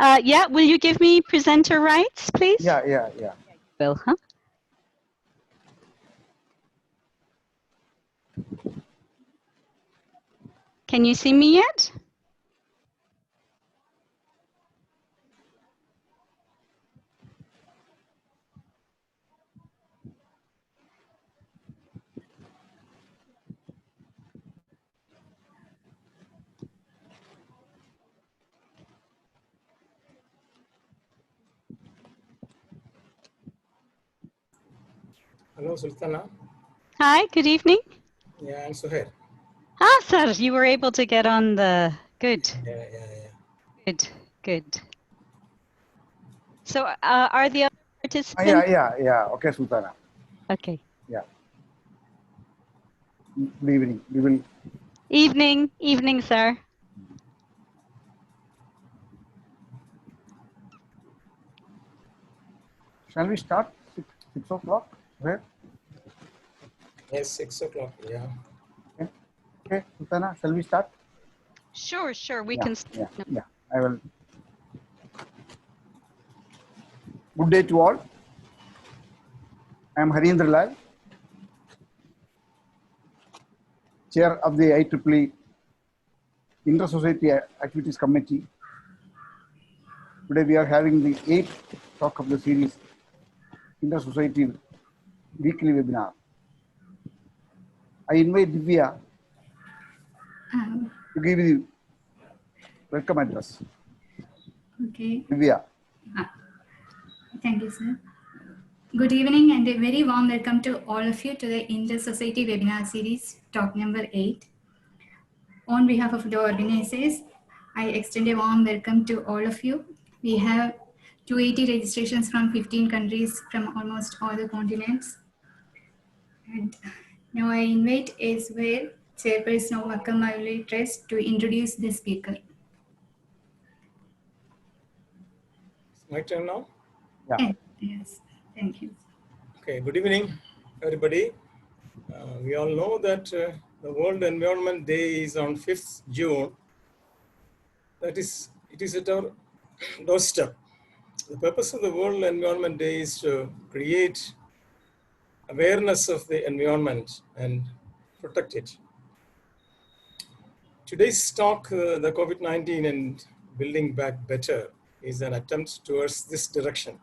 Yeah, will you give me presenter rights, please? Yeah. Will, huh? Can you see me yet? Hello, Sultana. Hi, good evening. Yeah, I'm Suhair. Ah, sir, you were able to get on the... Good. Yeah. Good. So are the other participants? Yeah. Okay, Sultana. Okay. Yeah. Good evening. We will. Evening, sir. Shall we start 6 o'clock? Where? Yes, 6 o'clock. Yeah. Okay, Sultana, shall we start? Sure. We can. Yeah. I will. Good day to all. I am Harindra Lal, Chair of the IEEE Inter-Society Activities Committee. Today we are having the 8th talk of the series, Inter-Society Weekly Webinar. I invite Divya to give the welcome address. Okay. Divya. Thank you, sir. Good evening and a very warm welcome to all of you to the Inter-Society Webinar Series, talk number 8. On behalf of the organizers, I extend a warm welcome to all of you. We have 280 registrations from 15 countries from almost all the continents. And now I invite Israel, Chairperson of Akamali Trust, to introduce the speaker. It's my turn now? Yeah. Yes, thank you. Okay, good evening, everybody. We all know that the World Environment Day is on 5th June. That is, it is at our doorstep. The purpose of the World Environment Day is to create awareness of the environment and protect it. Today's talk, the COVID-19 and Building Back Better, is an attempt towards this direction.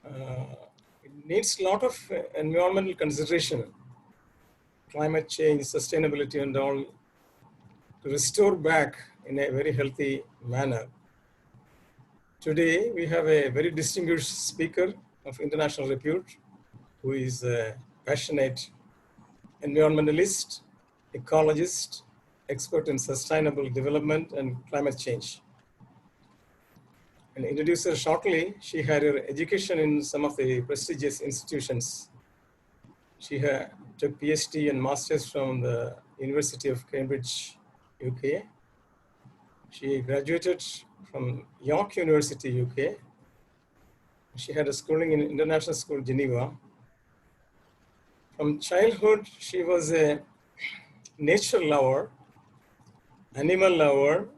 It needs a lot of environmental consideration, climate change, sustainability and all, to restore back in a very healthy manner. Today, we have a very distinguished speaker of international repute, who is a passionate environmentalist, ecologist, expert in sustainable development and climate change. And introduce her shortly, she had her education in some of the prestigious institutions. She took PhD and Masters from the University of Cambridge, UK. She graduated from York University, UK. She had a schooling in International School, Geneva. From childhood, she was a nature lover, animal lover,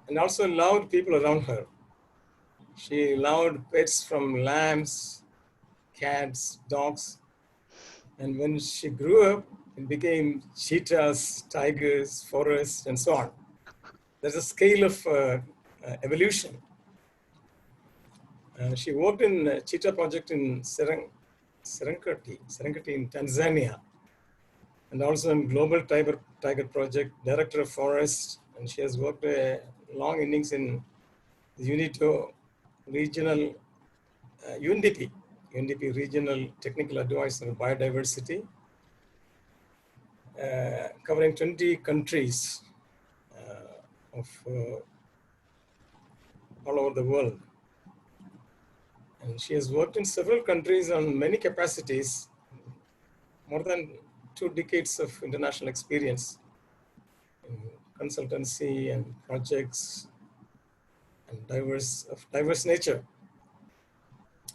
and also loved people around her. She loved pets from lambs, cats, dogs. And when she grew up, it became cheetahs, tigers, forests, and so on. There's a scale of evolution. She worked in a cheetah project in Serengeti in Tanzania, and also in Global Tiger Project, Director of Forest, and she has worked a long innings in UNITO regional, UNDP Regional Technical Advisor on Biodiversity, covering 20 countries of all over the world. And she has worked in several countries on many capacities, more than 2 decades of international experience in consultancy and projects and diverse nature.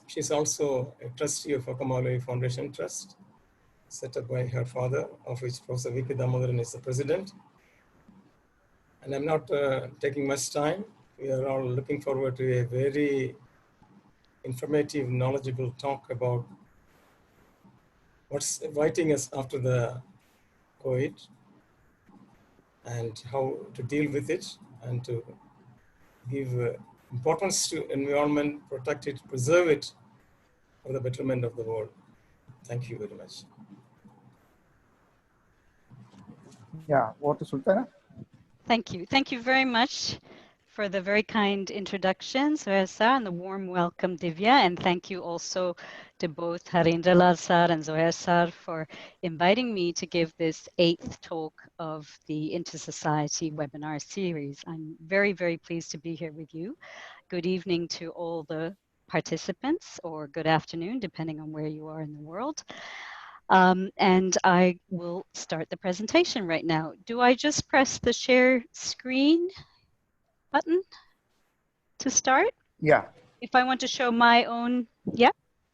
She's also a trustee of Akamali Foundation Trust, set up by her father, of which Professor V.K. Damodaran is the president. And I'm not taking much time. We are all looking forward to a very informative, knowledgeable talk about what's awaiting us after the COVID and how to deal with it and to give importance to environment, protect it, preserve it for the betterment of the world. Thank you very much. Yeah, over to Sultana. Thank you. Thank you very much for the very kind introduction, Zohair Sir, and the warm welcome, Divya. And thank you also to both Harindra Sir and Zohair Sir for inviting me to give this 8th talk of the Inter-Society webinar series. I'm very, very pleased to be here with you. Good evening to all the participants, or good afternoon, depending on where you are in the world. And I will start the presentation right now. Do I just press the share screen button to start? Yeah. If I want to show my own, yeah?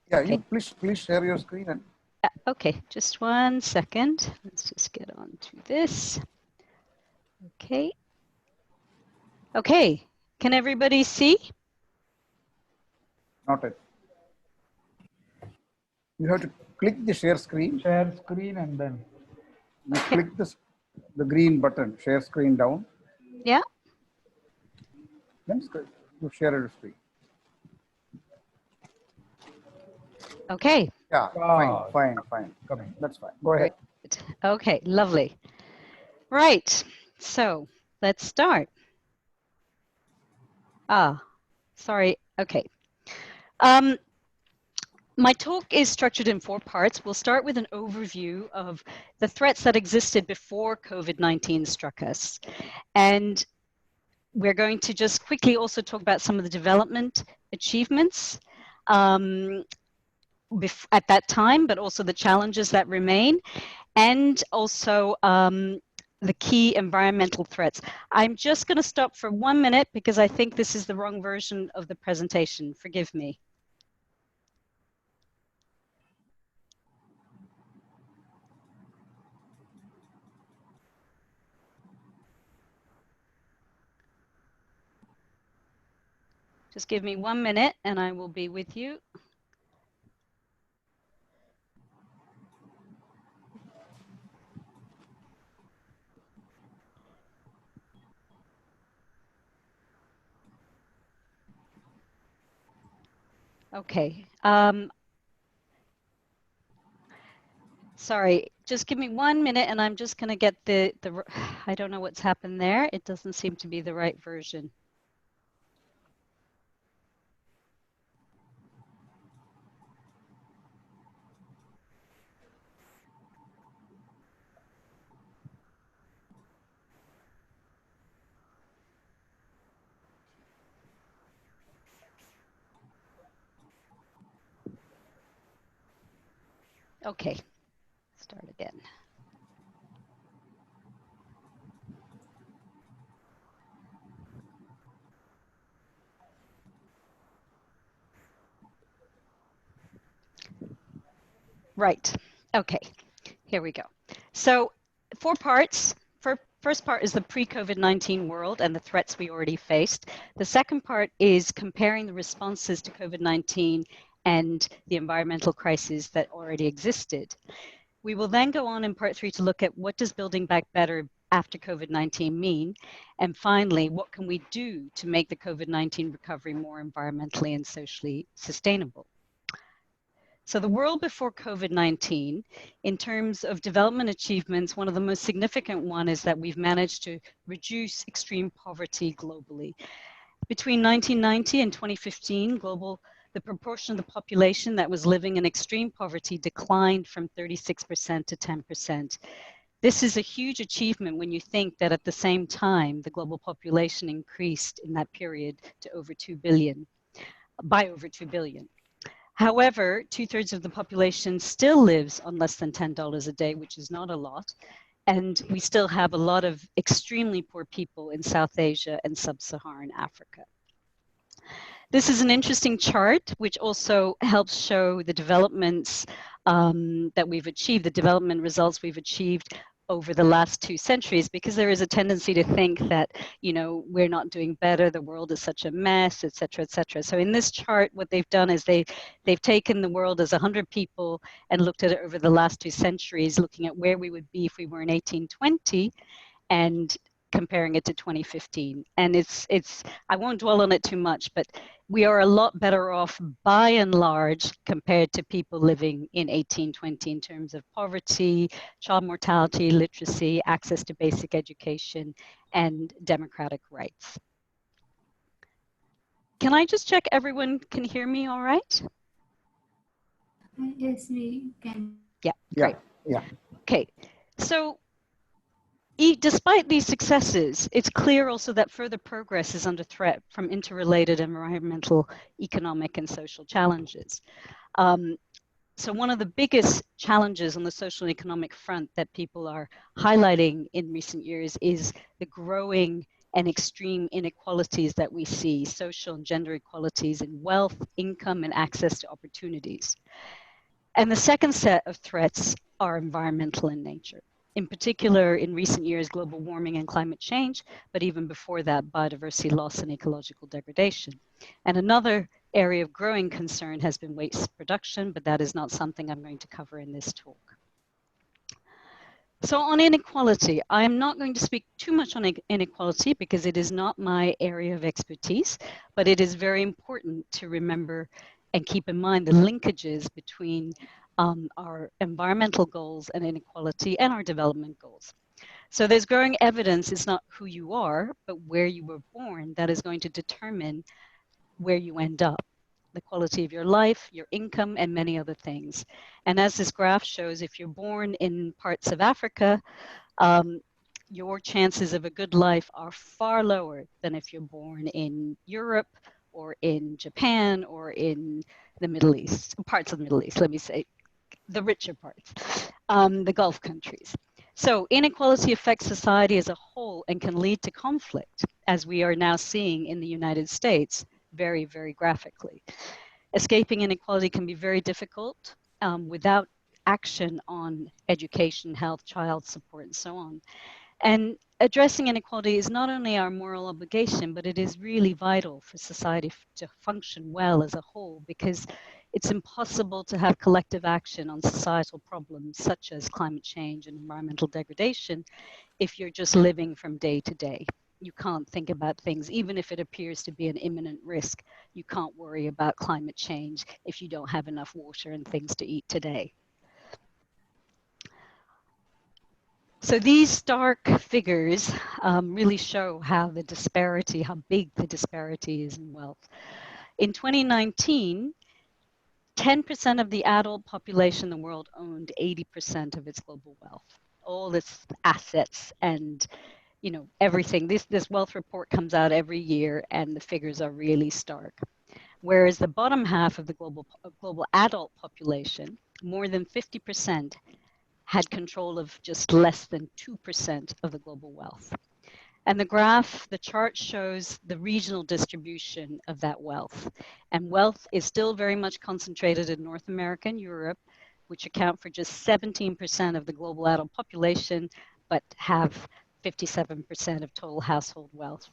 Yeah, Okay. you please share your screen. And Yeah, okay, just 1 second. Let's just get on to this. Okay. Okay, can everybody see? not it. You have to click the share screen. Share screen and then You click the green button, share screen down. Yeah. Then you share your screen. Okay. Yeah, fine. coming. That's fine. Go ahead. Great. Okay, lovely. Right, so let's start. Sorry, okay. My talk is structured in 4 parts. We'll start with an overview of the threats that existed before COVID-19 struck us. And we're going to just quickly also talk about some of the development achievements at that time, but also the challenges that remain, and also the key environmental threats. I'm just going to stop for 1 minute because I think this is the wrong version of the presentation. Forgive me. Just give me 1 minute and I will be with you. Okay. Sorry, just give me 1 minute and I'm just going to get the I don't know what's happened there. It doesn't seem to be the right version. Okay, start again. Right, okay, here we go. So 4 parts. First part is the pre-COVID-19 world and the threats we already faced. The second part is comparing the responses to COVID-19 and the environmental crisis that already existed. We will then go on in part 3 to look at what does building back better after COVID-19 mean? And finally, what can we do to make the COVID-19 recovery more environmentally and socially sustainable? So the world before COVID-19, in terms of development achievements, one of the most significant one is that we've managed to reduce extreme poverty globally. Between 1990 and 2015, the proportion of the population that was living in extreme poverty declined from 36% to 10%. This is a huge achievement when you think that at the same time, the global population increased in that period to over 2 billion, by over 2 billion. However, 2/3 of the population still lives on less than $10 a day, which is not a lot. And we still have a lot of extremely poor people in South Asia and sub-Saharan Africa. This is an interesting chart, which also helps show the developments that we've achieved, the development results we've achieved over the last 2 centuries, because there is a tendency to think that, you know, we're not doing better, the world is such a mess, et cetera, et cetera. So in this chart, what they've done is they've taken the world as 100 people and looked at it over the last 2 centuries, looking at where we would be if we were in 1820 and comparing it to 2015. And it's I won't dwell on it too much, but we are a lot better off by and large compared to people living in 1820 in terms of poverty, child mortality, literacy, access to basic education, and democratic rights. Can I just check everyone can hear me all right? Yes, we can. Yeah, great. Yeah. Okay, so despite these successes, it's clear also that further progress is under threat from interrelated environmental, economic, and social challenges. So one of the biggest challenges on the social and economic front that people are highlighting in recent years is the growing and extreme inequalities that we see, social and gender equalities in wealth, income, and access to opportunities. And the second set of threats are environmental in nature. In particular, in recent years, global warming and climate change, but even before that, biodiversity loss and ecological degradation. And another area of growing concern has been waste production, but that is not something I'm going to cover in this talk. So on inequality, I am not going to speak too much on inequality because it is not my area of expertise, but it is very important to remember and keep in mind the linkages between our environmental goals and inequality and our development goals. So there's growing evidence it's not who you are, but where you were born that is going to determine where you end up, the quality of your life, your income, and many other things. And as this graph shows, if you're born in parts of Africa, your chances of a good life are far lower than if you're born in Europe or in Japan or in the Middle East, parts of the Middle East, let me say, the richer parts, the Gulf countries. So inequality affects society as a whole and can lead to conflict, as we are now seeing in the United States very, very graphically. Escaping inequality can be very difficult without action on education, health, child support, and so on. And addressing inequality is not only our moral obligation, but it is really vital for society to function well as a whole, because it's impossible to have collective action on societal problems such as climate change and environmental degradation if you're just living from day to day. You can't think about things, even if it appears to be an imminent risk. You can't worry about climate change if you don't have enough water and things to eat today. So these stark figures really show how the disparity, how big the disparity is in wealth. In 2019, 10% of the adult population in the world owned 80% of its global wealth, all its assets and everything. This wealth report comes out every year and the figures are really stark. Whereas the bottom half of the global adult population, more than 50%, had control of just less than 2% of the global wealth. And the chart shows the regional distribution of that wealth. And wealth is still very much concentrated in North America and Europe, which account for just 17% of the global adult population, but have 57% of total household wealth.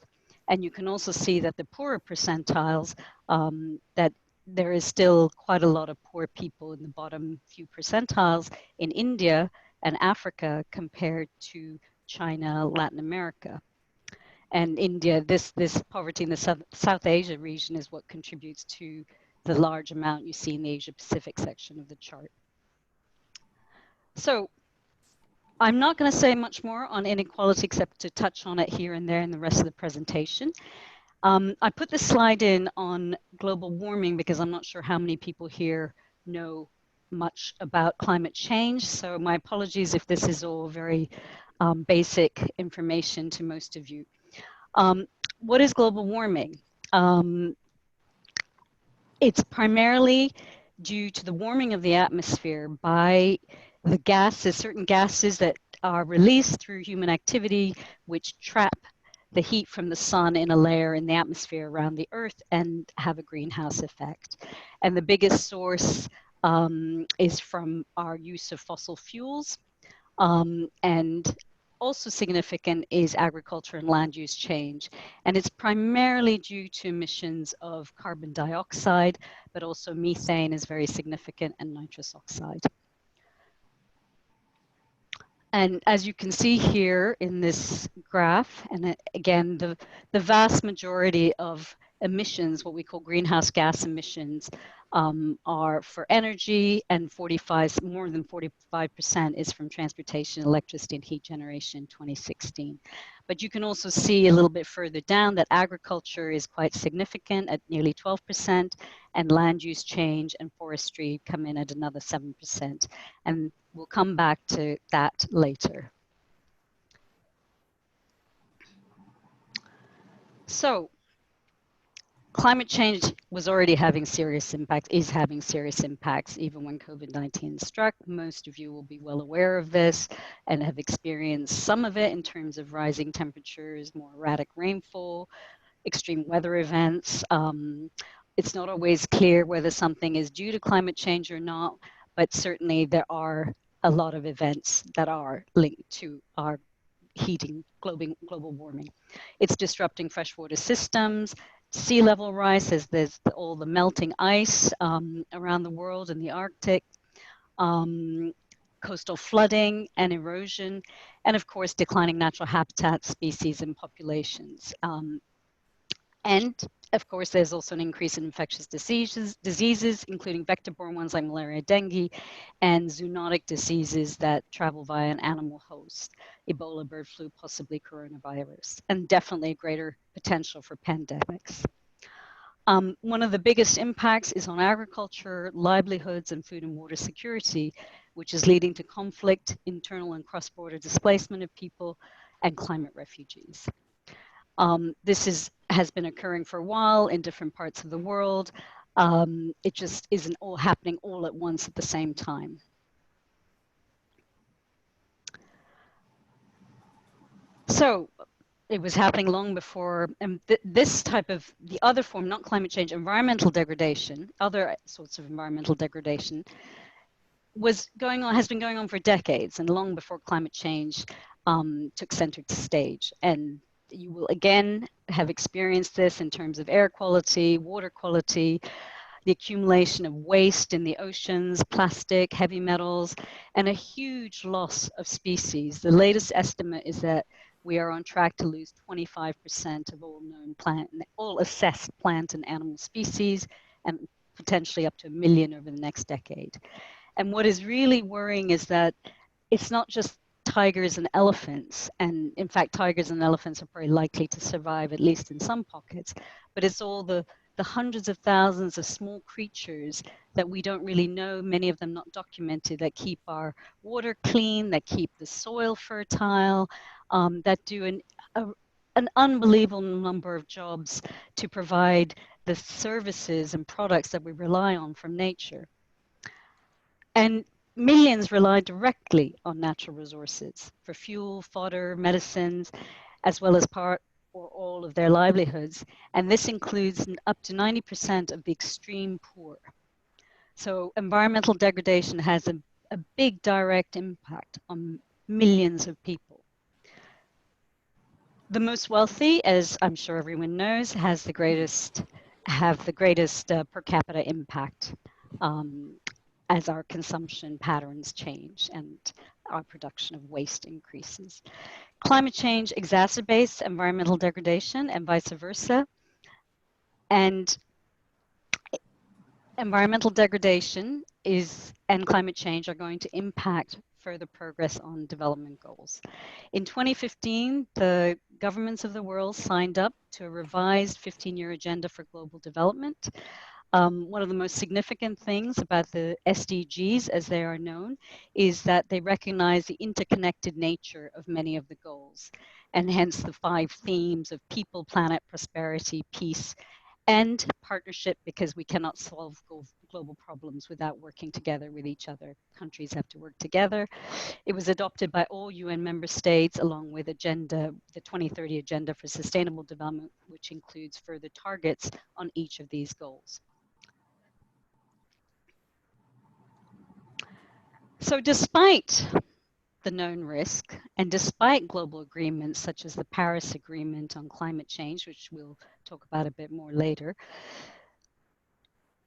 And you can also see that the poorer percentiles, that there is still quite a lot of poor people in the bottom few percentiles in India and Africa compared to China, Latin America. And India, this poverty in the South Asia region is what contributes to the large amount you see in the Asia Pacific section of the chart. So I'm not going to say much more on inequality except to touch on it here and there in the rest of the presentation. I put this slide in on global warming because I'm not sure how many people here know much about climate change. So my apologies if this is all very basic information to most of you. What is global warming? It's primarily due to the warming of the atmosphere by the gases, certain gases that are released through human activity, which trap the heat from the sun in a layer in the atmosphere around the Earth and have a greenhouse effect. And the biggest source is from our use of fossil fuels. And also significant is agriculture and land use change. And it's primarily due to emissions of carbon dioxide, but also methane is very significant, and nitrous oxide. And as you can see here in this graph, and again, the vast majority of emissions, what we call greenhouse gas emissions, are for energy, and more than 45% is from transportation, electricity, and heat generation in 2016. But you can also see a little bit further down that agriculture is quite significant at nearly 12%, and land use change and forestry come in at another 7%. And we'll come back to that later. So, climate change was already having serious impacts, is having serious impacts even when COVID-19 struck. Most of you will be well aware of this and have experienced some of it in terms of rising temperatures, more erratic rainfall, extreme weather events. It's not always clear whether something is due to climate change or not, but certainly there are a lot of events that are linked to our heating, global warming. It's disrupting freshwater systems, sea level rise, as there's all the melting ice around the world in the Arctic, coastal flooding and erosion, and of course declining natural habitats, species, and populations. And of course, there's also an increase in infectious diseases, including vector-borne ones like malaria, dengue, and zoonotic diseases that travel via an animal host, Ebola, bird flu, possibly coronavirus, and definitely a greater potential for pandemics. One of the biggest impacts is on agriculture, livelihoods, and food and water security, which is leading to conflict, internal and cross-border displacement of people, and climate refugees. This has been occurring for a while in different parts of the world. It just isn't all happening all at once at the same time. So it was happening long before, and this type of, the other form, not climate change, environmental degradation, other sorts of environmental degradation, has been going on for decades, and long before climate change took center stage. And you will again have experienced this in terms of air quality, water quality, the accumulation of waste in the oceans, plastic, heavy metals, and a huge loss of species. The latest estimate is that we are on track to lose 25% of all assessed plant and animal species, and potentially up to 1 million over the next decade. And what is really worrying is that it's not just tigers and elephants, and in fact tigers and elephants are very likely to survive, at least in some pockets, but it's all the hundreds of thousands of small creatures that we don't really know, many of them not documented, that keep our water clean, that keep the soil fertile, that do an unbelievable number of jobs to provide the services and products that we rely on from nature. And millions rely directly on natural resources for fuel, fodder, medicines, as well as part or all of their livelihoods. And this includes up to 90% of the extreme poor. So environmental degradation has a big direct impact on millions of people. The most wealthy, as I'm sure everyone knows, have the greatest per capita impact as our consumption patterns change and our production of waste increases. Climate change exacerbates environmental degradation and vice versa. And environmental degradation and climate change are going to impact further progress on development goals. In 2015, the governments of the world signed up to a revised 15-year agenda for global development. One of the most significant things about the SDGs, as they are known, is that they recognize the interconnected nature of many of the goals, and hence the 5 themes of people, planet, prosperity, peace, and partnership, because we cannot solve global problems without working together with each other. Countries have to work together. It was adopted by all UN member states along with the 2030 Agenda for Sustainable Development, which includes further targets on each of these goals. So despite the known risk, and despite global agreements such as the Paris Agreement on climate change, which we'll talk about a bit more later,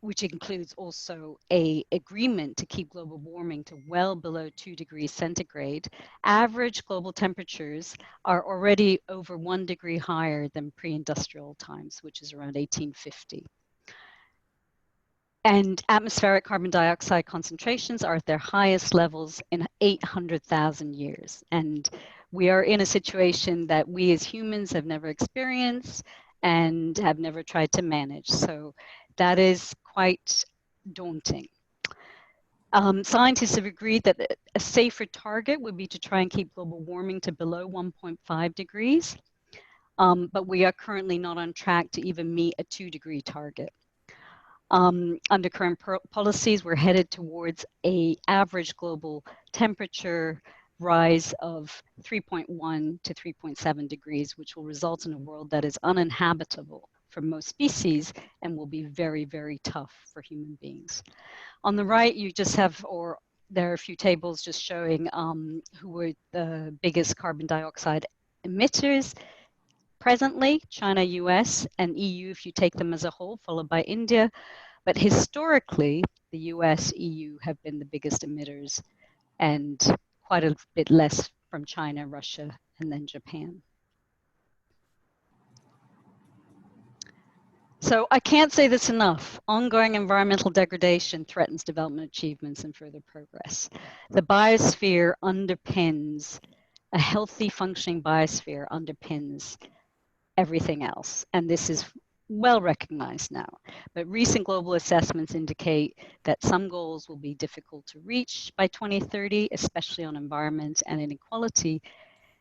which includes also an agreement to keep global warming to well below 2 degrees centigrade, average global temperatures are already over 1 degree higher than pre-industrial times, which is around 1850. And atmospheric carbon dioxide concentrations are at their highest levels in 800,000 years. And we are in a situation that we as humans have never experienced and have never tried to manage. So that is quite daunting. Scientists have agreed that a safer target would be to try and keep global warming to below 1.5 degrees. But we are currently not on track to even meet a 2-degree target. Under current policies, we're headed towards an average global temperature rise of 3.1 to 3.7 degrees, which will result in a world that is uninhabitable for most species and will be very, very tough for human beings. On the right, you just have, or there are a few tables just showing who were the biggest carbon dioxide emitters. Presently, China, US, and EU, if you take them as a whole, followed by India. But historically, the US, EU have been the biggest emitters, and quite a bit less from China, Russia, and then Japan. So I can't say this enough. Ongoing environmental degradation threatens development achievements and further progress. The biosphere underpins, a healthy functioning biosphere underpins everything else. And this is well recognized now. But recent global assessments indicate that some goals will be difficult to reach by 2030, especially on environment and inequality,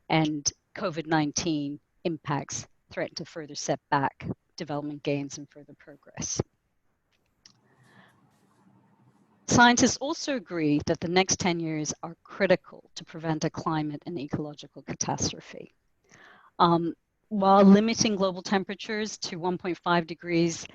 and COVID-19 impacts threaten to further set back development gains and further progress. Scientists also agree that the next 10 years are critical to prevent a climate and ecological catastrophe. While limiting global temperatures to 1.5 degrees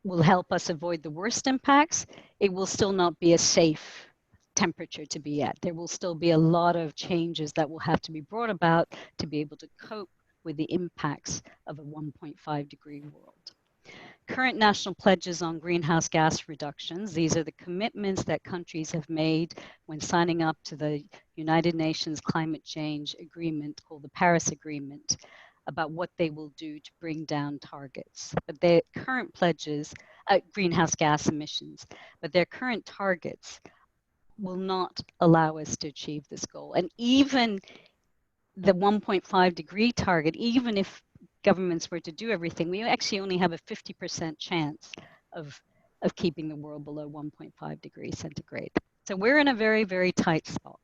will help us avoid the worst impacts, it will still not be a safe temperature to be at. There will still be a lot of changes that will have to be brought about to be able to cope with the impacts of a 1.5 degree world. Current national pledges on greenhouse gas reductions, these are the commitments that countries have made when signing up to the United Nations Climate Change Agreement called the Paris Agreement, about what they will do to bring down targets. But their current pledges, greenhouse gas emissions, but their current targets will not allow us to achieve this goal. And even the 1.5 degree target, even if governments were to do everything, we actually only have a 50% chance of keeping the world below 1.5 degrees centigrade. So we're in a very, very tight spot.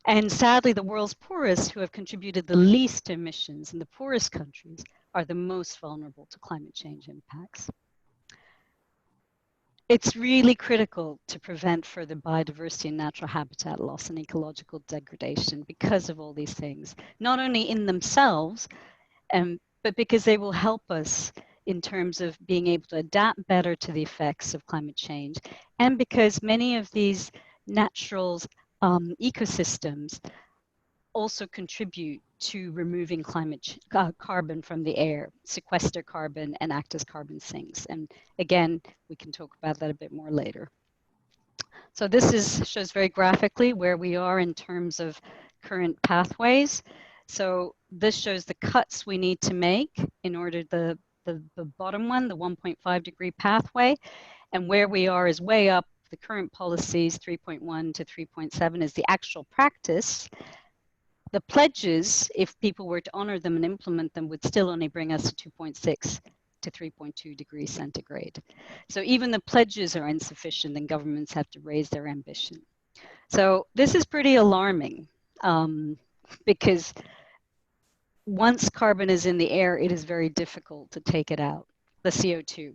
And sadly, the world's poorest, who have contributed the least to emissions in the poorest countries, are the most vulnerable to climate change impacts. It's really critical to prevent further biodiversity and natural habitat loss and ecological degradation because of all these things, not only in themselves, but because they will help us in terms of being able to adapt better to the effects of climate change, and because many of these natural ecosystems also contribute to removing carbon from the air, sequester carbon, and act as carbon sinks. And again, we can talk about that a bit more later. So this shows very graphically where we are in terms of current pathways. So this shows the cuts we need to make in order the bottom one, the 1.5 degree pathway, and where we are is way up. The current policies, 3.1 to 3.7, is the actual practice. The pledges, if people were to honor them and implement them, would still only bring us to 2.6 to 3.2 degrees centigrade. So even the pledges are insufficient and governments have to raise their ambition. So this is pretty alarming because once carbon is in the air, it is very difficult to take it out, the CO2,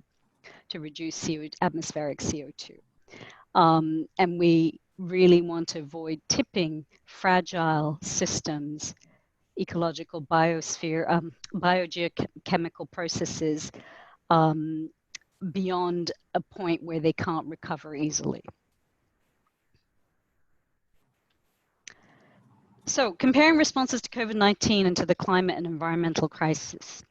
to reduce atmospheric CO2. And we really want to avoid tipping fragile systems, ecological biosphere, biogeochemical processes beyond a point where they can't recover easily. So comparing responses to COVID-19 and to the climate and environmental crisis.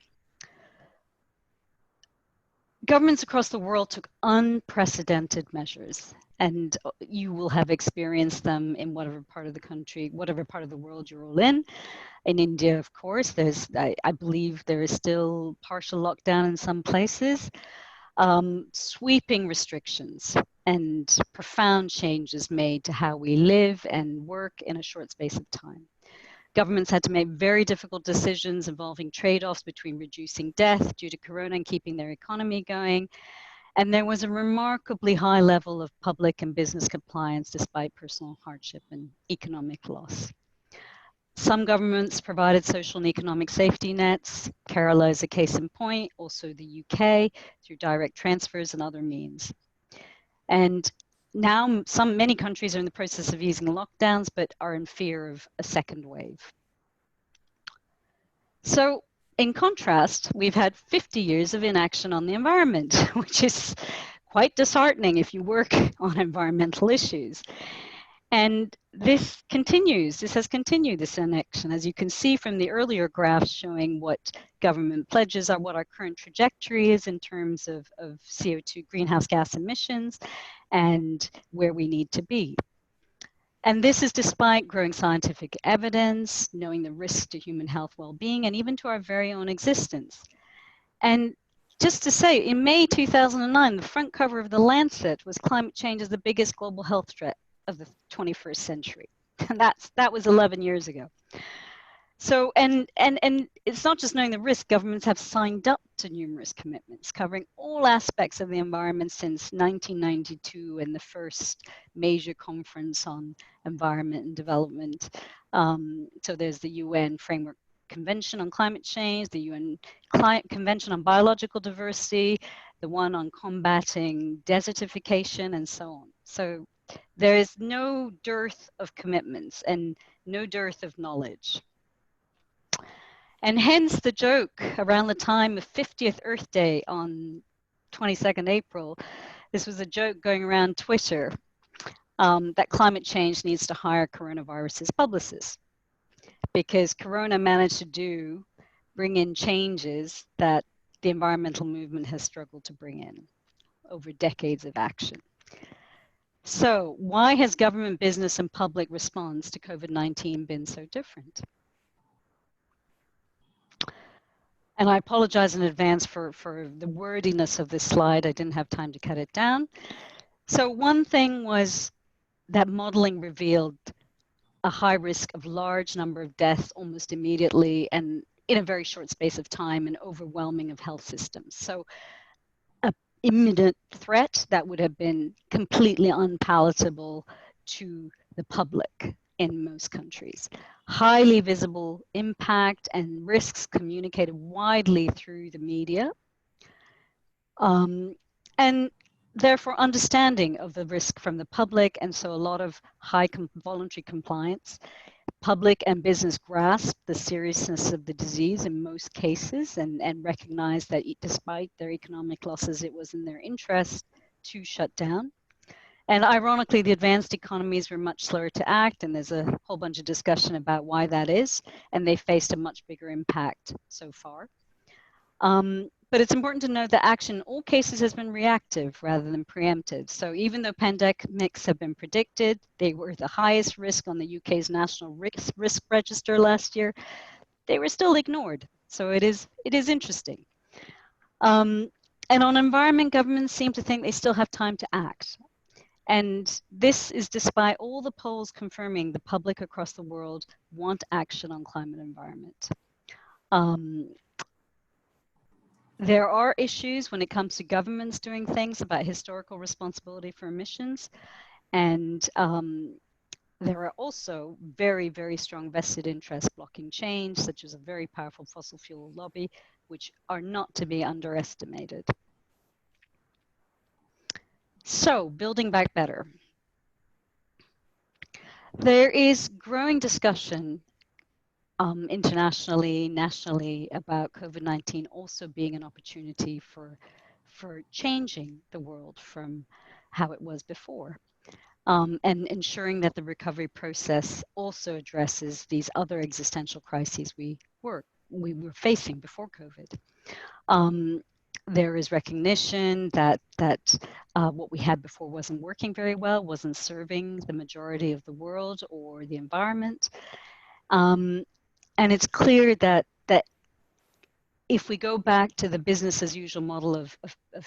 Governments across the world took unprecedented measures, and you will have experienced them in whatever part of the country, whatever part of the world you're all in. In India, of course, I believe there is still partial lockdown in some places. Sweeping restrictions and profound changes made to how we live and work in a short space of time. Governments had to make very difficult decisions involving trade-offs between reducing death due to corona and keeping their economy going. And there was a remarkably high level of public and business compliance despite personal hardship and economic loss. Some governments provided social and economic safety nets. Kerala is a case in point, also the UK through direct transfers and other means. And now many countries are in the process of easing lockdowns, but are in fear of a second wave. So in contrast, we've had 50 years of inaction on the environment, which is quite disheartening if you work on environmental issues. And this has continued, this inaction, as you can see from the earlier graphs showing what government pledges are, what our current trajectory is in terms of CO2 greenhouse gas emissions, and where we need to be. And this is despite growing scientific evidence, knowing the risks to human health, well-being, and even to our very own existence. And just to say, in May 2009, the front cover of The Lancet was climate change is the biggest global health threat of the 21st century. And that was 11 years ago. So, and it's not just knowing the risk, governments have signed up to numerous commitments covering all aspects of the environment since 1992 and the first major conference on environment and development. So there's the UN Framework Convention on Climate Change, the UN Convention on Biological Diversity, the one on combating desertification, and so on. So there is no dearth of commitments and no dearth of knowledge. And hence the joke around the time of 50th Earth Day on 22nd April, this was a joke going around Twitter, that climate change needs to hire coronavirus's publicists because Corona managed to bring in changes that the environmental movement has struggled to bring in over decades of action. So why has government, business, and public response to COVID-19 been so different? And I apologize in advance for the wordiness of this slide. I didn't have time to cut it down. So one thing was that modeling revealed a high risk of large number of deaths almost immediately and in a very short space of time and overwhelming of health systems. So an imminent threat that would have been completely unpalatable to the public in most countries. Highly visible impact and risks communicated widely through the media. And therefore understanding of the risk from the public, and so a lot of high voluntary compliance. Public and business grasped the seriousness of the disease in most cases and recognized that despite their economic losses, it was in their interest to shut down. And ironically, the advanced economies were much slower to act, and there's a whole bunch of discussion about why that is, and they faced a much bigger impact so far. But it's important to note that action in all cases has been reactive rather than preemptive. So even though pandemics have been predicted, they were the highest risk on the UK's National Risk Register last year, they were still ignored. So it is interesting. And on environment, governments seem to think they still have time to act. And this is despite all the polls confirming the public across the world want action on climate and environment. There are issues when it comes to governments doing things about historical responsibility for emissions. And there are also very, very strong vested interests blocking change, such as a very powerful fossil fuel lobby, which are not to be underestimated. So, building back better. There is growing discussion internationally, nationally, about COVID-19 also being an opportunity for changing the world from how it was before. and ensuring that the recovery process also addresses these other existential crises we were facing before COVID. There is recognition that what we had before wasn't working very well, wasn't serving the majority of the world or the environment. And it's clear that if we go back to the business as usual model of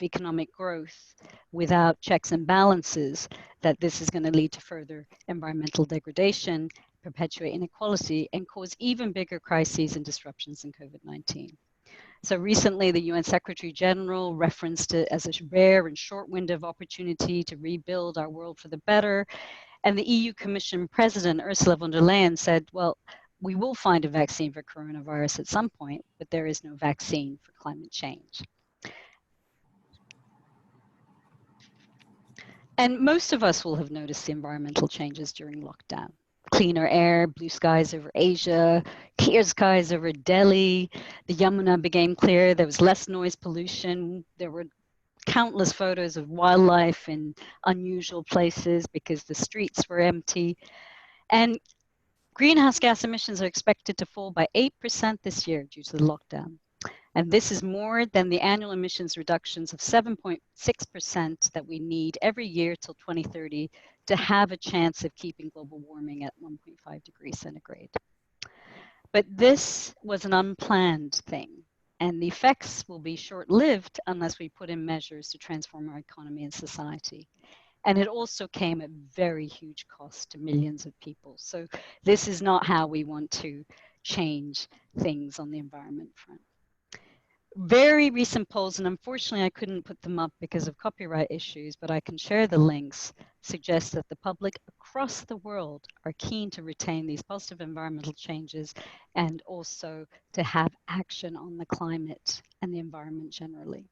economic growth without checks and balances, that this is going to lead to further environmental degradation, perpetuate inequality, and cause even bigger crises and disruptions in COVID-19. So recently, the UN Secretary General referenced it as a rare and short window of opportunity to rebuild our world for the better. And the EU Commission President, Ursula von der Leyen, said, well, we will find a vaccine for coronavirus at some point, but there is no vaccine for climate change. And most of us will have noticed the environmental changes during lockdown. Cleaner air, blue skies over Asia, clear skies over Delhi. The Yamuna became clear. There was less noise pollution. There were countless photos of wildlife in unusual places because the streets were empty. And greenhouse gas emissions are expected to fall by 8% this year due to the lockdown. And this is more than the annual emissions reductions of 7.6% that we need every year till 2030 to have a chance of keeping global warming at 1.5 degrees centigrade. But this was an unplanned thing, and the effects will be short-lived unless we put in measures to transform our economy and society. And it also came at very huge cost to millions of people. So this is not how we want to change things on the environment front. Very recent polls, and unfortunately I couldn't put them up because of copyright issues, but I can share the links, suggest that the public across the world are keen to retain these positive environmental changes and also to have action on the climate and the environment generally.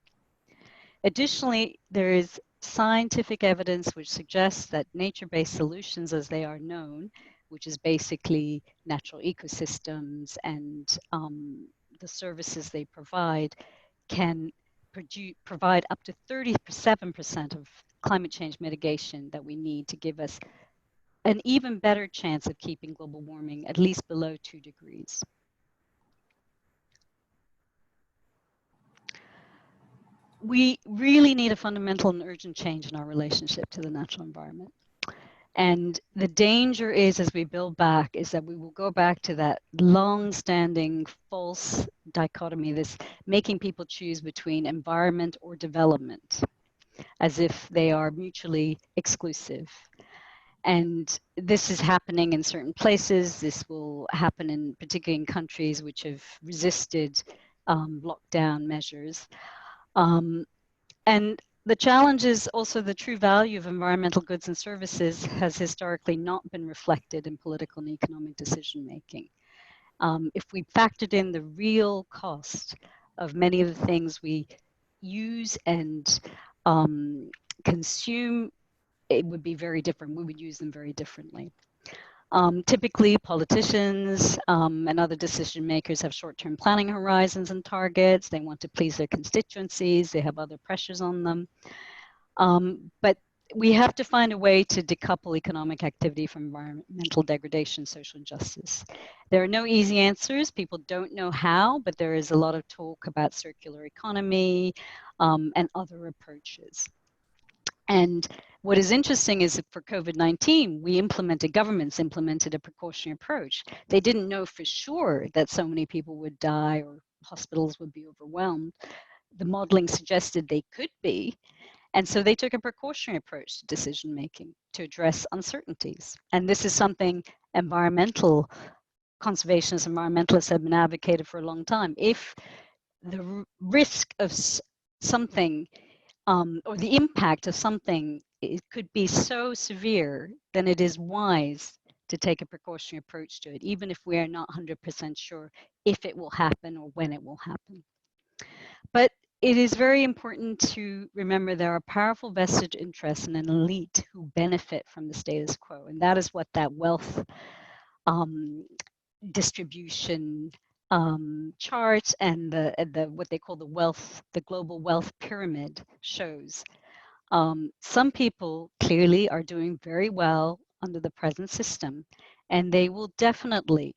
Additionally, there is scientific evidence which suggests that nature-based solutions as they are known, which is basically natural ecosystems and the services they provide, can provide up to 37% of climate change mitigation that we need to give us an even better chance of keeping global warming at least below 2 degrees. We really need a fundamental and urgent change in our relationship to the natural environment. And the danger is, as we build back, is that we will go back to that long-standing false dichotomy, this making people choose between environment or development, as if they are mutually exclusive. And this is happening in certain places. This will happen in particularly in countries which have resisted lockdown measures. And the challenge is also the true value of environmental goods and services has historically not been reflected in political and economic decision making. If we factored in the real cost of many of the things we use and consume, it would be very different. We would use them very differently. Typically, politicians and other decision makers have short-term planning horizons and targets. They want to please their constituencies. They have other pressures on them. But we have to find a way to decouple economic activity from environmental degradation, social injustice. There are no easy answers. People don't know how, but there is a lot of talk about circular economy and other approaches. And what is interesting is that for COVID-19, governments implemented a precautionary approach. They didn't know for sure that so many people would die or hospitals would be overwhelmed. The modeling suggested they could be. And so they took a precautionary approach to decision making to address uncertainties. And this is something environmental conservationists, environmentalists have been advocated for a long time. If the risk of something or the impact of something, it could be so severe, then it is wise to take a precautionary approach to it, even if we are not 100% sure if it will happen or when it will happen. But it is very important to remember there are powerful vested interests in an elite who benefit from the status quo, and that is what that wealth distribution chart and the what they call the global wealth pyramid shows. Some people clearly are doing very well under the present system, and they will definitely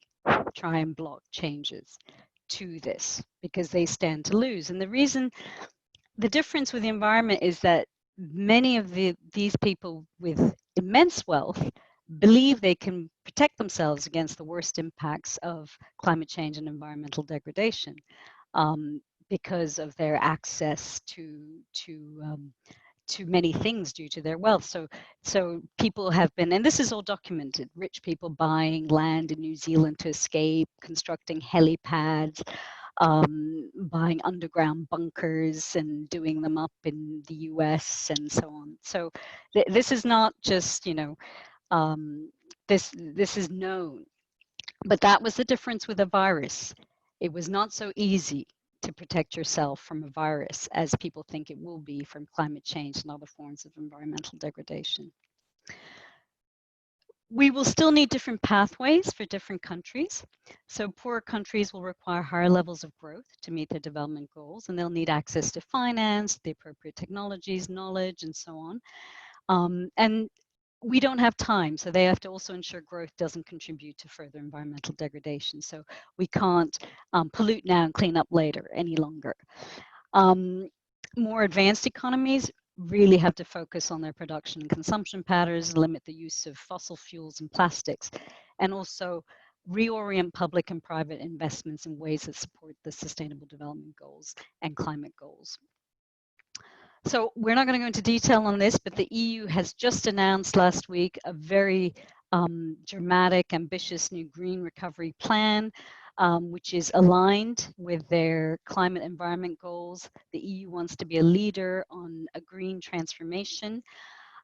try and block changes to this because they stand to lose. And the difference with the environment is that many of these people with immense wealth believe they can protect themselves against the worst impacts of climate change and environmental degradation because of their access to many things due to their wealth. So people have been, and this is all documented, rich people buying land in New Zealand to escape, constructing helipads, buying underground bunkers and doing them up in the US and so on. So this is not just, this is known. But that was the difference with a virus. It was not so easy to protect yourself from a virus as people think it will be from climate change and other forms of environmental degradation. We will still need different pathways for different countries. So poorer countries will require higher levels of growth to meet their development goals, and they'll need access to finance, the appropriate technologies, knowledge, and so on. And we don't have time, so they have to also ensure growth doesn't contribute to further environmental degradation. So we can't pollute now and clean up later any longer. More advanced economies really have to focus on their production and consumption patterns, limit the use of fossil fuels and plastics, and also reorient public and private investments in ways that support the Sustainable Development Goals and climate goals. So we're not going to go into detail on this, but the EU has just announced last week a very dramatic, ambitious new green recovery plan, which is aligned with their climate environment goals. The EU wants to be a leader on a green transformation.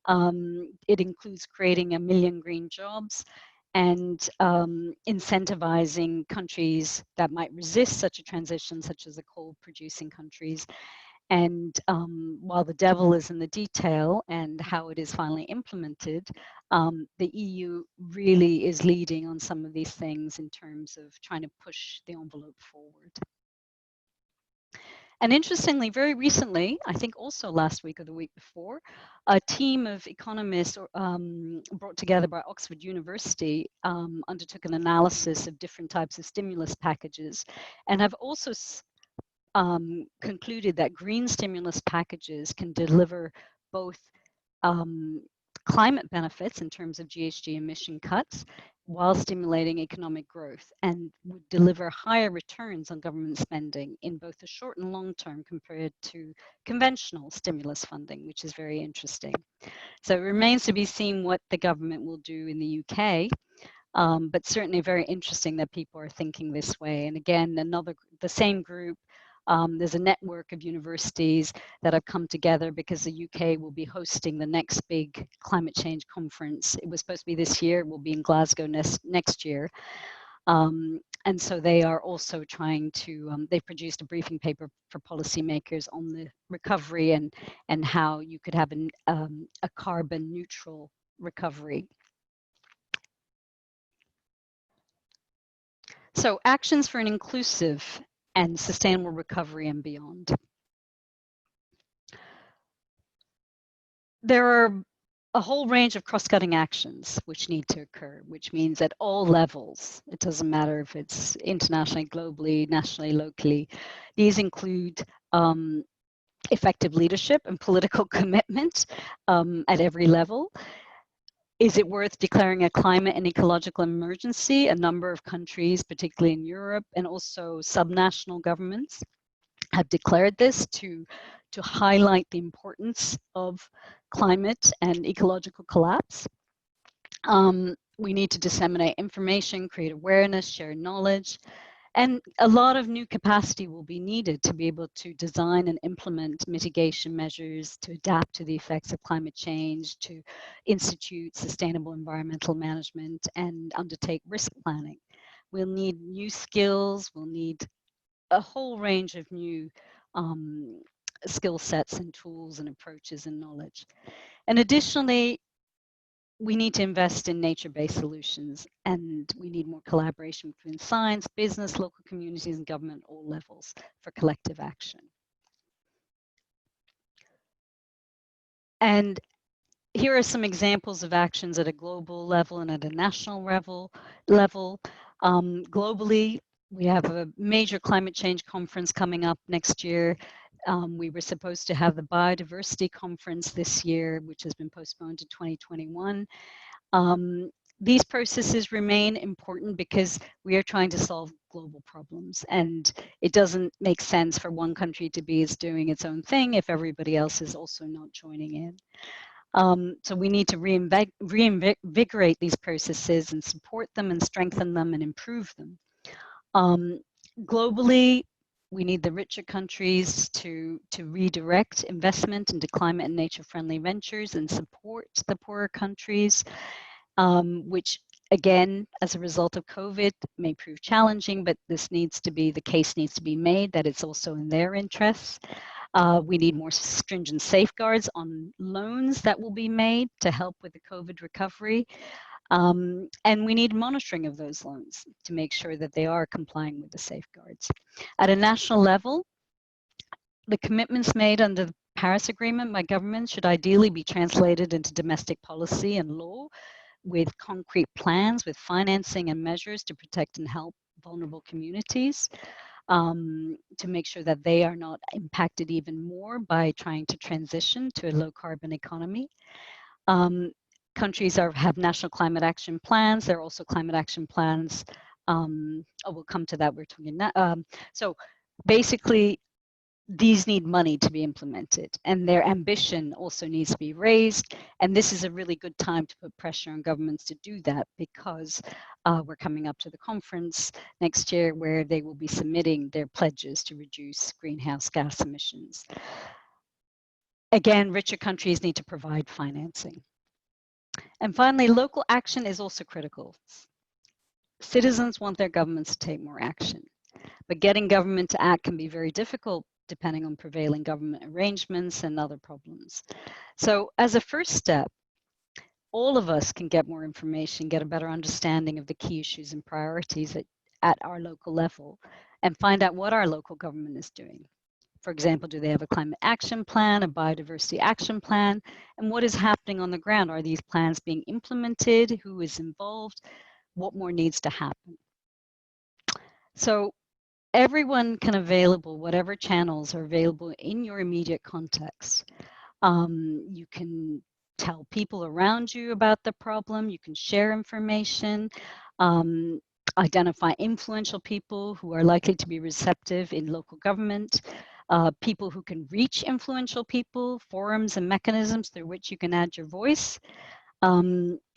It includes creating 1 million green jobs and incentivizing countries that might resist such a transition, such as the coal-producing countries. And while the devil is in the detail and how it is finally implemented, the EU really is leading on some of these things in terms of trying to push the envelope forward. And interestingly, very recently, I think also last week or the week before, a team of economists brought together by Oxford University undertook an analysis of different types of stimulus packages and have also concluded that green stimulus packages can deliver both climate benefits in terms of GHG emission cuts while stimulating economic growth and would deliver higher returns on government spending in both the short and long term compared to conventional stimulus funding, which is very interesting. So it remains to be seen what the government will do in the UK. But certainly very interesting that people are thinking this way. And again, the same group, there's a network of universities that have come together because the UK will be hosting the next big climate change conference. It was supposed to be this year, it will be in Glasgow next year. And so they are also trying to, they've produced a briefing paper for policymakers on the recovery and how you could have a carbon neutral recovery. So actions for an inclusive and sustainable recovery and beyond. There are a whole range of cross-cutting actions which need to occur, which means at all levels, it doesn't matter if it's internationally, globally, nationally, locally. These include effective leadership and political commitment at every level. Is it worth declaring a climate and ecological emergency? A number of countries, particularly in Europe, and also subnational governments have declared this to highlight the importance of climate and ecological collapse. We need to disseminate information, create awareness, share knowledge, and a lot of new capacity will be needed to be able to design and implement mitigation measures, to adapt to the effects of climate change, to institute sustainable environmental management, and undertake risk planning. We'll need new skills, we'll need a whole range of new skill sets and tools and approaches and knowledge. And additionally, we need to invest in nature-based solutions, and we need more collaboration between science, business, local communities, and government at all levels for collective action. And here are some examples of actions at a global level and at a national level. Globally, we have a major climate change conference coming up next year. We were supposed to have the Biodiversity Conference this year, which has been postponed to 2021. These processes remain important because we are trying to solve global problems, and it doesn't make sense for one country to be doing its own thing if everybody else is also not joining in. So we need to reinvigorate these processes and support them and strengthen them and improve them. Globally, we need the richer countries to redirect investment into climate and nature-friendly ventures and support the poorer countries, which again, as a result of COVID, may prove challenging, but this needs to be, the case needs to be made that it's also in their interests. We need more stringent safeguards on loans that will be made to help with the COVID recovery. And we need monitoring of those loans to make sure that they are complying with the safeguards. At a national level, the commitments made under the Paris Agreement by governments should ideally be translated into domestic policy and law with concrete plans, with financing and measures to protect and help vulnerable communities. To make sure that they are not impacted even more by trying to transition to a low carbon economy. Countries have national climate action plans. There are also climate action plans. We'll come to that. We're talking now. So basically, these need money to be implemented, and their ambition also needs to be raised. And this is a really good time to put pressure on governments to do that, because we're coming up to the conference next year where they will be submitting their pledges to reduce greenhouse gas emissions. Again, richer countries need to provide financing. And finally, local action is also critical. Citizens want their governments to take more action, but getting government to act can be very difficult depending on prevailing government arrangements and other problems. So as a first step, all of us can get more information, get a better understanding of the key issues and priorities at our local level, and find out what our local government is doing. For example, do they have a climate action plan, a biodiversity action plan, and what is happening on the ground? Are these plans being implemented? Who is involved? What more needs to happen? So everyone can available, whatever channels are available in your immediate context. You can tell people around you about the problem, you can share information, identify influential people who are likely to be receptive in local government, people who can reach influential people, forums and mechanisms through which you can add your voice.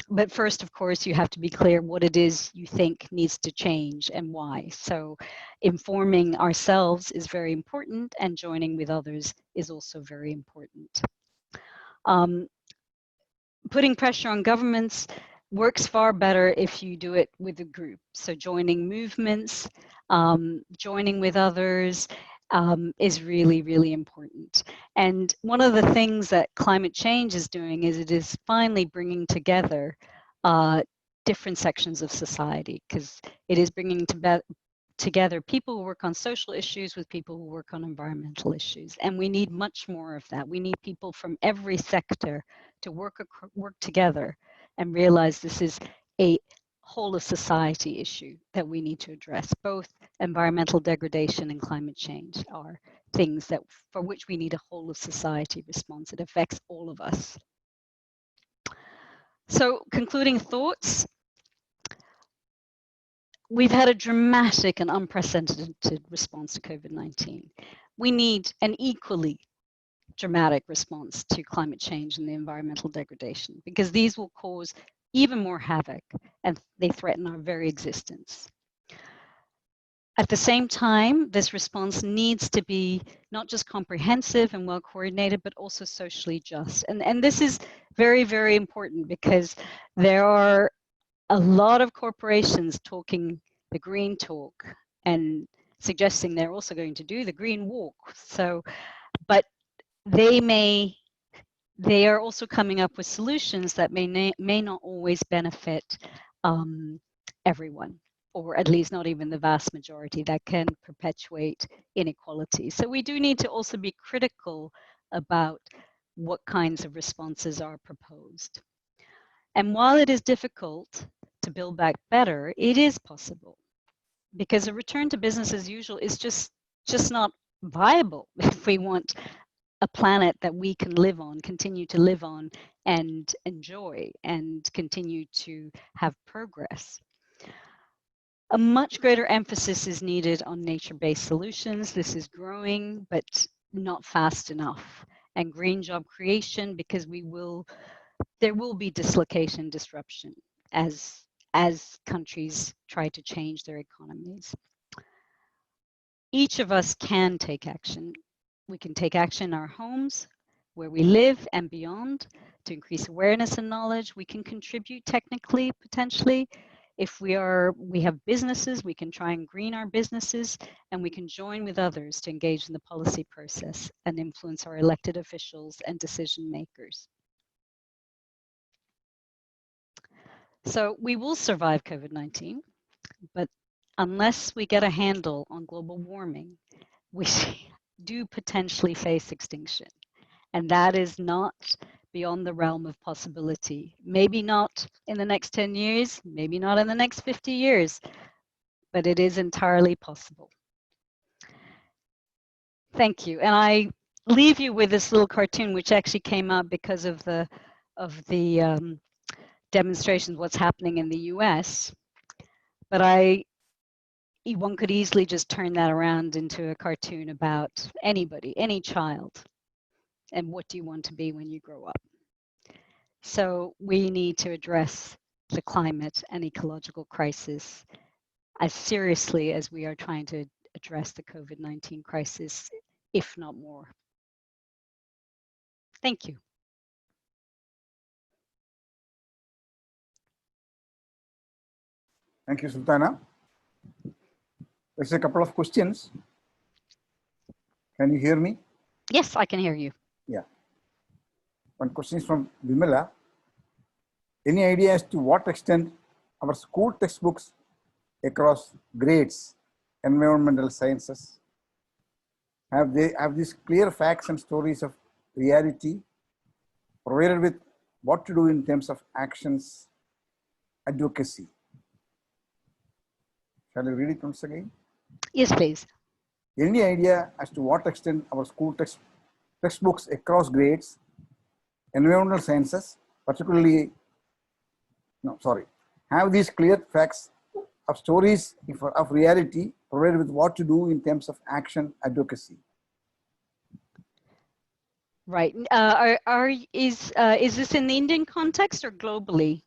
But first, of course, you have to be clear what it is you think needs to change and why. So informing ourselves is very important, and joining with others is also very important. Putting pressure on governments works far better if you do it with a group. So joining movements, joining with others, is really, really important. And one of the things that climate change is doing is it is finally bringing together different sections of society, because it is bringing together people who work on social issues with people who work on environmental issues. And we need much more of that. We need people from every sector to work together and realize this is a whole of society issue that we need to address. Both environmental degradation and climate change are things that for which we need a whole of society response. It affects all of us. So concluding thoughts, we've had a dramatic and unprecedented response to COVID-19. We need an equally dramatic response to climate change and the environmental degradation, because these will cause even more havoc and they threaten our very existence. At the same time, this response needs to be not just comprehensive and well coordinated, but also socially just. And this is very, very important, because there are a lot of corporations talking the green talk and suggesting they're also going to do the green walk. So, but they are also coming up with solutions that may not always benefit everyone, or at least not even the vast majority, that can perpetuate inequality. So we do need to also be critical about what kinds of responses are proposed. And while it is difficult to build back better, it is possible, because a return to business as usual is just not viable if we want a planet that we can live on, continue to live on and enjoy, and continue to have progress. A much greater emphasis is needed on nature-based solutions. This is growing, but not fast enough. And green job creation, because there will be dislocation, disruption as countries try to change their economies. Each of us can take action. We can take action in our homes, where we live and beyond, to increase awareness and knowledge. We can contribute technically, potentially. If we have businesses, we can try and green our businesses, and we can join with others to engage in the policy process and influence our elected officials and decision makers. So we will survive COVID-19, but unless we get a handle on global warming, we do potentially face extinction. And that is not beyond the realm of possibility. Maybe not in the next 10 years, maybe not in the next 50 years, but it is entirely possible. Thank you. And I leave you with this little cartoon, which actually came up because of the demonstrations, what's happening in the US. But one could easily just turn that around into a cartoon about anybody, any child, and what do you want to be when you grow up. So we need to address the climate and ecological crisis as seriously as we are trying to address the COVID-19 crisis, if not more. Thank you. Thank you, Sultana. There's a couple of questions. Can you hear me? Yes, I can hear you. Yeah. One question is from Vimala. Any idea as to what extent our school textbooks across grades, environmental sciences, have these clear facts and stories of reality, provided with what to do in terms of actions, advocacy? Shall I read it once again? Yes, please. Any idea as to what extent our school textbooks across grades, environmental sciences, have these clear facts of stories of reality, provided with what to do in terms of action, advocacy? Right. Is this in the Indian context or globally?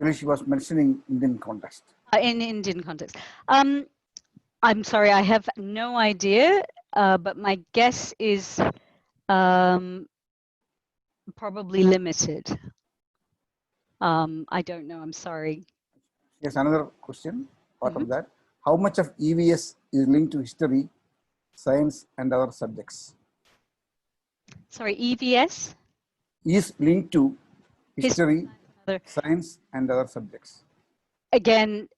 Actually, she was mentioning Indian context. In Indian context. I'm sorry, I have no idea, but my guess is probably limited. I don't know, I'm sorry. Yes, another question, part of that. How much of EVS is linked to history, science, and other subjects? Sorry, EVS? Is linked to history, science, and other subjects. Again,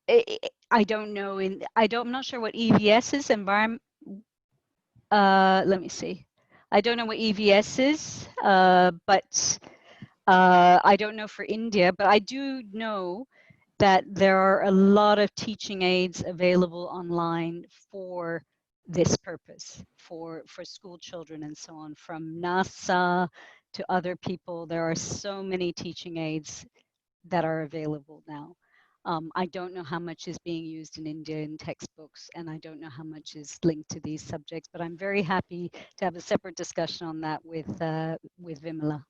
I don't know. I'm not sure what EVS is. Let me see. I don't know what EVS is, but I don't know for India. But I do know that there are a lot of teaching aids available online for this purpose, for school children and so on, from NASA to other people. There are so many teaching aids that are available now. I don't know how much is being used in India in textbooks, and I don't know how much is linked to these subjects, but I'm very happy to have a separate discussion on that with Vimala.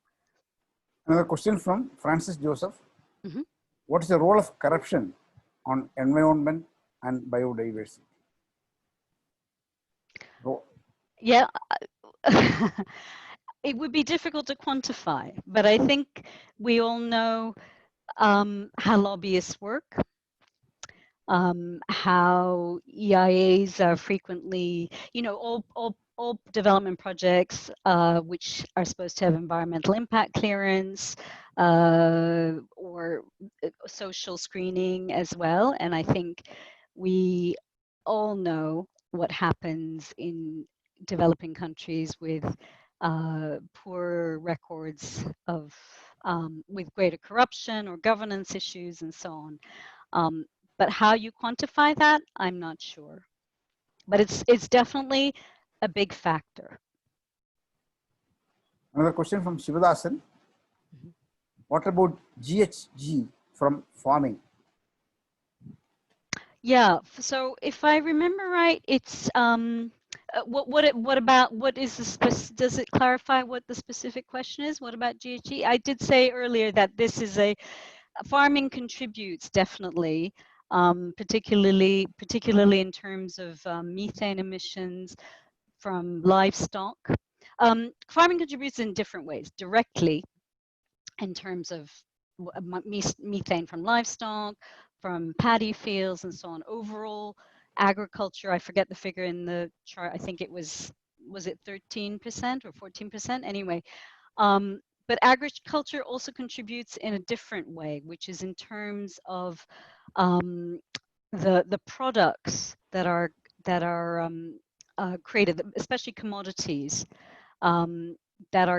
Another question from Francis Joseph. What is the role of corruption on environment and biodiversity? Yeah, it would be difficult to quantify, but I think we all know how lobbyists work, how EIAs are frequently, all development projects which are supposed to have environmental impact clearance or social screening as well. And I think we all know what happens in developing countries with poor records of with greater corruption or governance issues and so on. But how you quantify that, I'm not sure. But it's definitely a big factor. Another question from Shivadasan. What about GHG from farming? Yeah, so if I remember right, it's what about what is the does it clarify what the specific question is? What about GHG? I did say earlier that this is farming contributes definitely, particularly in terms of methane emissions from livestock. Farming contributes in different ways, directly in terms of methane from livestock, from paddy fields and so on. Overall agriculture, I forget the figure in the chart, I think it was it 13% or 14%? Anyway, but agriculture also contributes in a different way, which is in terms of the products that are created, especially commodities that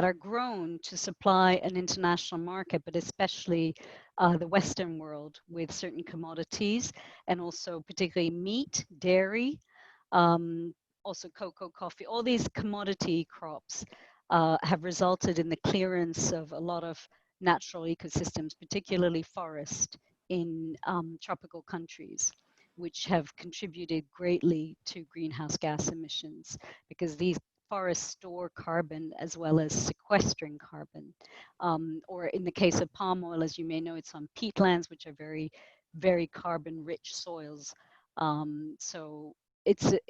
are grown to supply an international market, but especially the Western world with certain commodities, and also particularly meat, dairy, also cocoa, coffee. All these commodity crops have resulted in the clearance of a lot of natural ecosystems, particularly forest in tropical countries, which have contributed greatly to greenhouse gas emissions, because these forests store carbon as well as sequestering carbon. Or in the case of palm oil, as you may know, it's on peatlands, which are very, very carbon-rich soils. So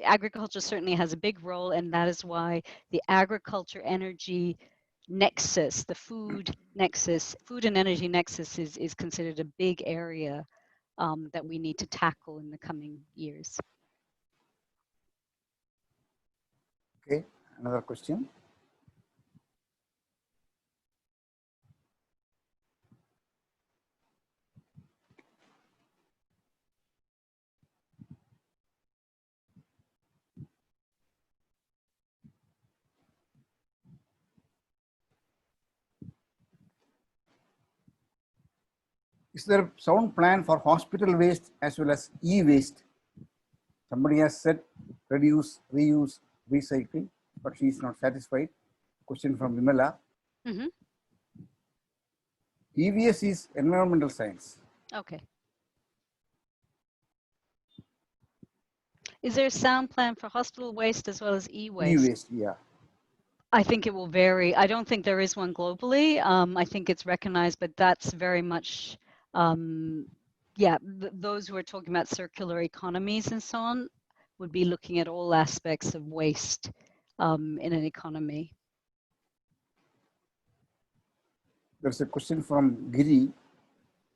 agriculture certainly has a big role, and that is why the agriculture energy nexus, the food nexus, food and energy nexus is considered a big area that we need to tackle in the coming years. Okay, another question. Is there a sound plan for hospital waste as well as e-waste? Somebody has said reduce, reuse, recycling, but she is not satisfied. Question from Vimala. Mm-hmm. EVS is environmental science. Okay. Is there a sound plan for hospital waste as well as e-waste? E-waste, yeah. I think it will vary. I don't think there is one globally. I think it's recognized, but that's very much, yeah, those who are talking about circular economies and so on would be looking at all aspects of waste in an economy. There's a question from Giri.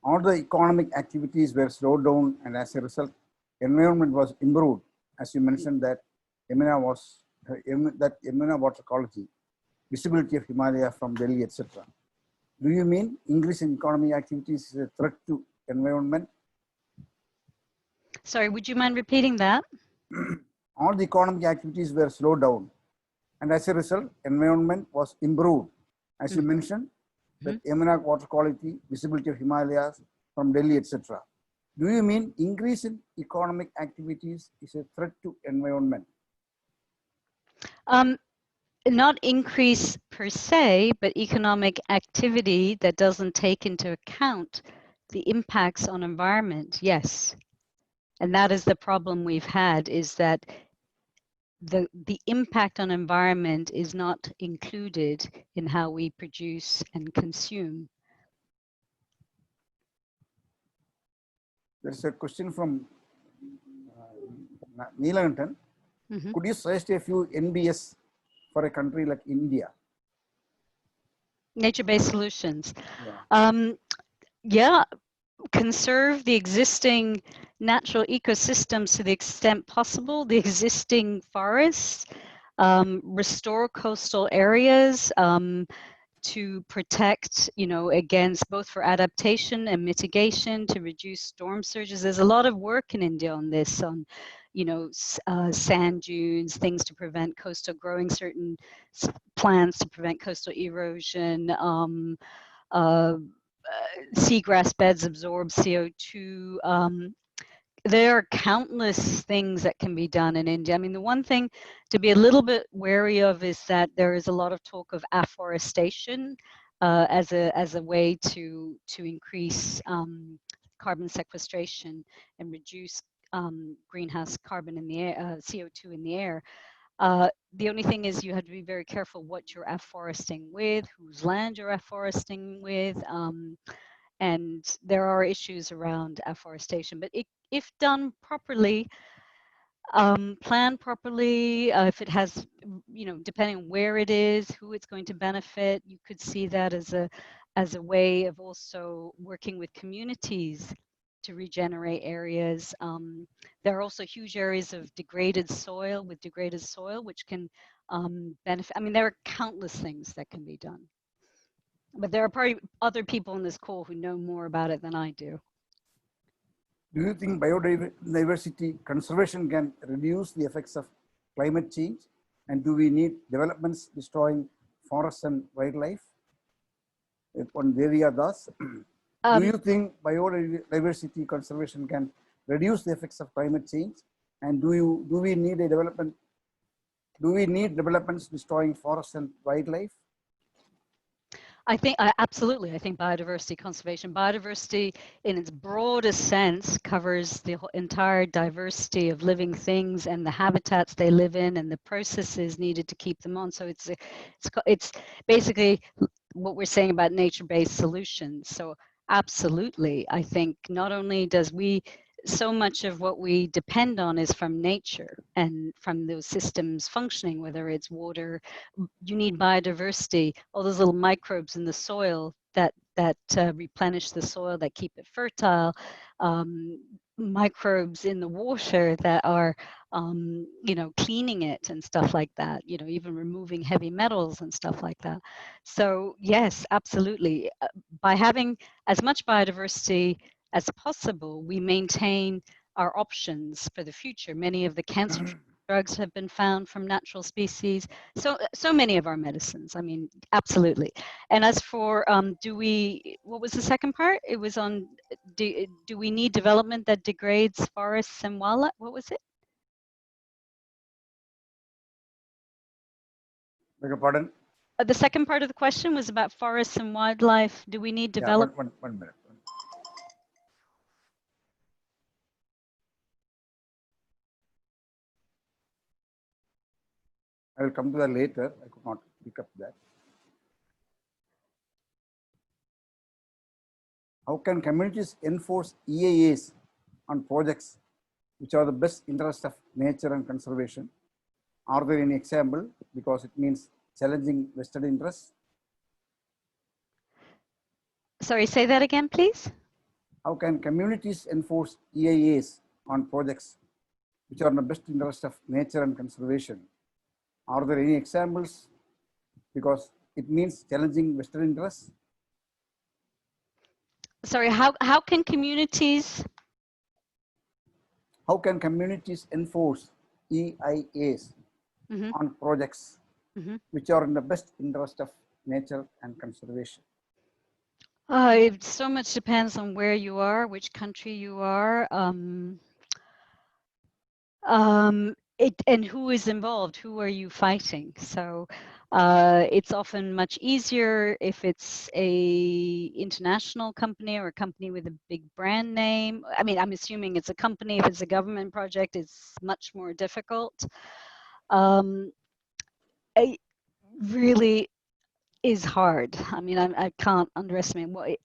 All the economic activities were slowed down, and as a result, environment was improved. As you mentioned that Yamuna water quality, visibility of Himalaya from Delhi, etc. Do you mean increase in economic activities is a threat to environment? Sorry, would you mind repeating that? All the economic activities were slowed down, and as a result, environment was improved. As you mentioned, that Yamuna water quality, visibility of Himalayas from Delhi, etc. Do you mean increase in economic activities is a threat to environment? Not increase per se, but economic activity that doesn't take into account the impacts on environment, yes. And that is the problem we've had, is that the impact on environment is not included in how we produce and consume. There's a question from Neelantan. Could you suggest a few NBS for a country like India? Nature-based solutions. Yeah. Yeah, conserve the existing natural ecosystems to the extent possible, the existing forests, restore coastal areas to protect, against both for adaptation and mitigation, to reduce storm surges. There's a lot of work in India on this, on sand dunes, things to prevent coastal growing, certain plants to prevent coastal erosion. Seagrass beds absorb CO2. There are countless things that can be done in India. I mean, the one thing to be a little bit wary of is that there is a lot of talk of afforestation as a way to increase carbon sequestration and reduce greenhouse carbon in the air, CO2 in the air. The only thing is you have to be very careful what you're afforesting with, whose land you're afforesting with. And there are issues around afforestation, but if done properly, planned properly, if it has, depending on where it is, who it's going to benefit, you could see that as a way of also working with communities to regenerate areas. There are also huge areas of degraded soil, which can benefit. I mean, there are countless things that can be done. But there are probably other people in this call who know more about it than I do. Do you think biodiversity conservation can reduce the effects of climate change? And do we need developments destroying forests and wildlife? Do you think biodiversity conservation can reduce the effects of climate change? And do we need developments destroying forests and wildlife? I think absolutely. I think biodiversity conservation, biodiversity in its broadest sense covers the entire diversity of living things and the habitats they live in and the processes needed to keep them on. So it's basically what we're saying about nature-based solutions. So absolutely, I think not only does so much of what we depend on is from nature and from those systems functioning, whether it's water, you need biodiversity, all those little microbes in the soil that replenish the soil, that keep it fertile, microbes in the water that are, cleaning it and stuff like that, even removing heavy metals and stuff like that. So yes, absolutely. By having as much biodiversity as possible, we maintain our options for the future. Many of the cancer drugs have been found from natural species. So many of our medicines. I mean, absolutely. And as for what was the second part? It was on do we need development that degrades forests and wildlife? What was it? Beg your pardon? The second part of the question was about forests and wildlife. Do we need development? Yeah, one minute. I will come to that later. I could not pick up that. How can communities enforce EIAs on projects which are the best interest of nature and conservation? Are there any example? Because it means challenging vested interests. Sorry, say that again, please. How can communities enforce EIAs on projects which are in the best interest of nature and conservation? Are there any examples? Because it means challenging vested interests. Sorry, how can communities? How can communities enforce EIAs on projects which are in the best interest of nature and conservation? It so much depends on where you are, which country you are. And who is involved, who are you fighting? So it's often much easier if it's a international company or a company with a big brand name. I mean, I'm assuming it's a company. If it's a government project, it's much more difficult. It really is hard. I mean, I can't underestimate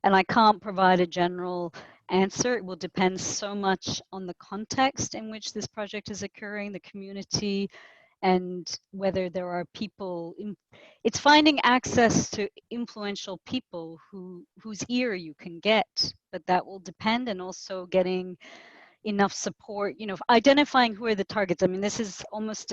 and I can't provide a general answer. It will depend so much on the context in which this project is occurring, the community, and whether there are people. It's finding access to influential people whose ear you can get, but that will depend, and also getting enough support, identifying who are the targets. I mean, this is almost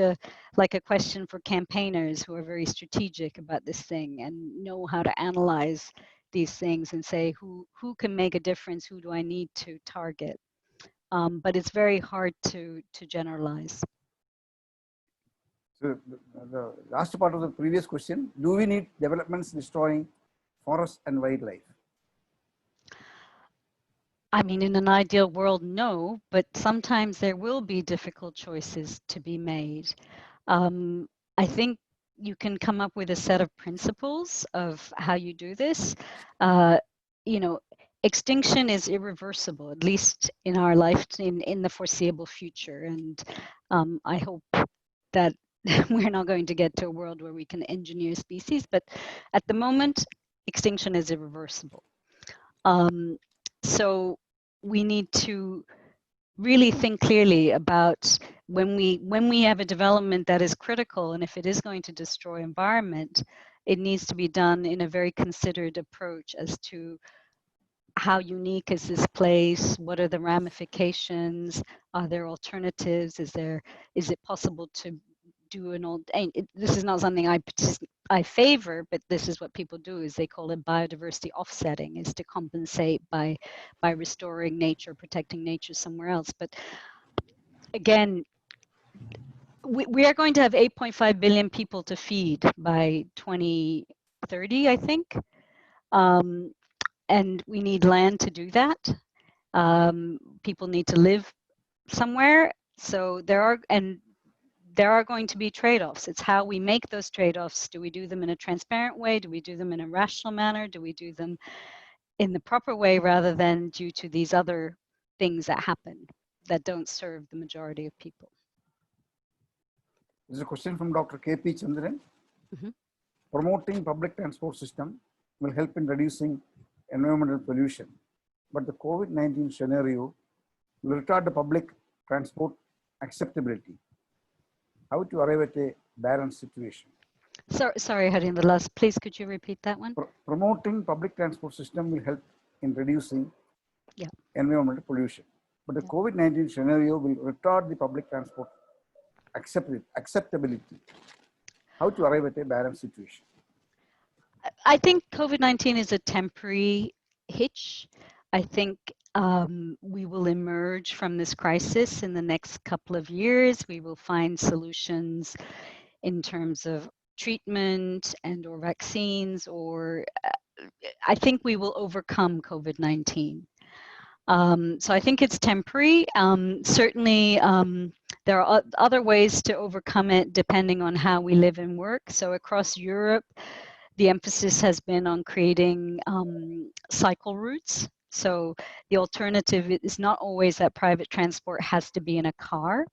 like a question for campaigners who are very strategic about this thing and know how to analyze these things and say who can make a difference, who do I need to target. but it's very hard to generalize. So the last part of the previous question, do we need developments destroying forests and wildlife? I mean, in an ideal world, no, but sometimes there will be difficult choices to be made. I think you can come up with a set of principles of how you do this. You know, extinction is irreversible, at least in our life, in the foreseeable future. And I hope that we're not going to get to a world where we can engineer species, but at the moment, extinction is irreversible. So we need to really think clearly about when we have a development that is critical, and if it is going to destroy environment, it needs to be done in a very considered approach as to how unique is this place, what are the ramifications, are there alternatives, is it possible to do an old, this is not something I favor, but this is what people do, is they call it biodiversity offsetting, is to compensate by restoring nature, protecting nature somewhere else. But again, we are going to have 8.5 billion people to feed by 2030, I think. And we need land to do that. People need to live somewhere. So there are going to be trade-offs. It's how we make those trade-offs. Do we do them in a transparent way? Do we do them in a rational manner? Do we do them in the proper way rather than due to these other things that happen that don't serve the majority of people? This is a question from Dr. K.P. Chandran. Mm-hmm. Promoting public transport system will help in reducing environmental pollution, but the COVID-19 scenario will retard the public transport acceptability. How to arrive at a balanced situation? Sorry, Hari, in the last, please could you repeat that one? Promoting public transport system will help in reducing environmental pollution, but the COVID-19 scenario will retard the public transport acceptability. How to arrive at a balanced situation? I think COVID-19 is a temporary hitch. I think we will emerge from this crisis in the next couple of years. We will find solutions in terms of treatment and or vaccines, or I think we will overcome COVID-19. So I think it's temporary. Certainly, there are other ways to overcome it depending on how we live and work. So across Europe, the emphasis has been on creating cycle routes. So the alternative is not always that private transport has to be in a car.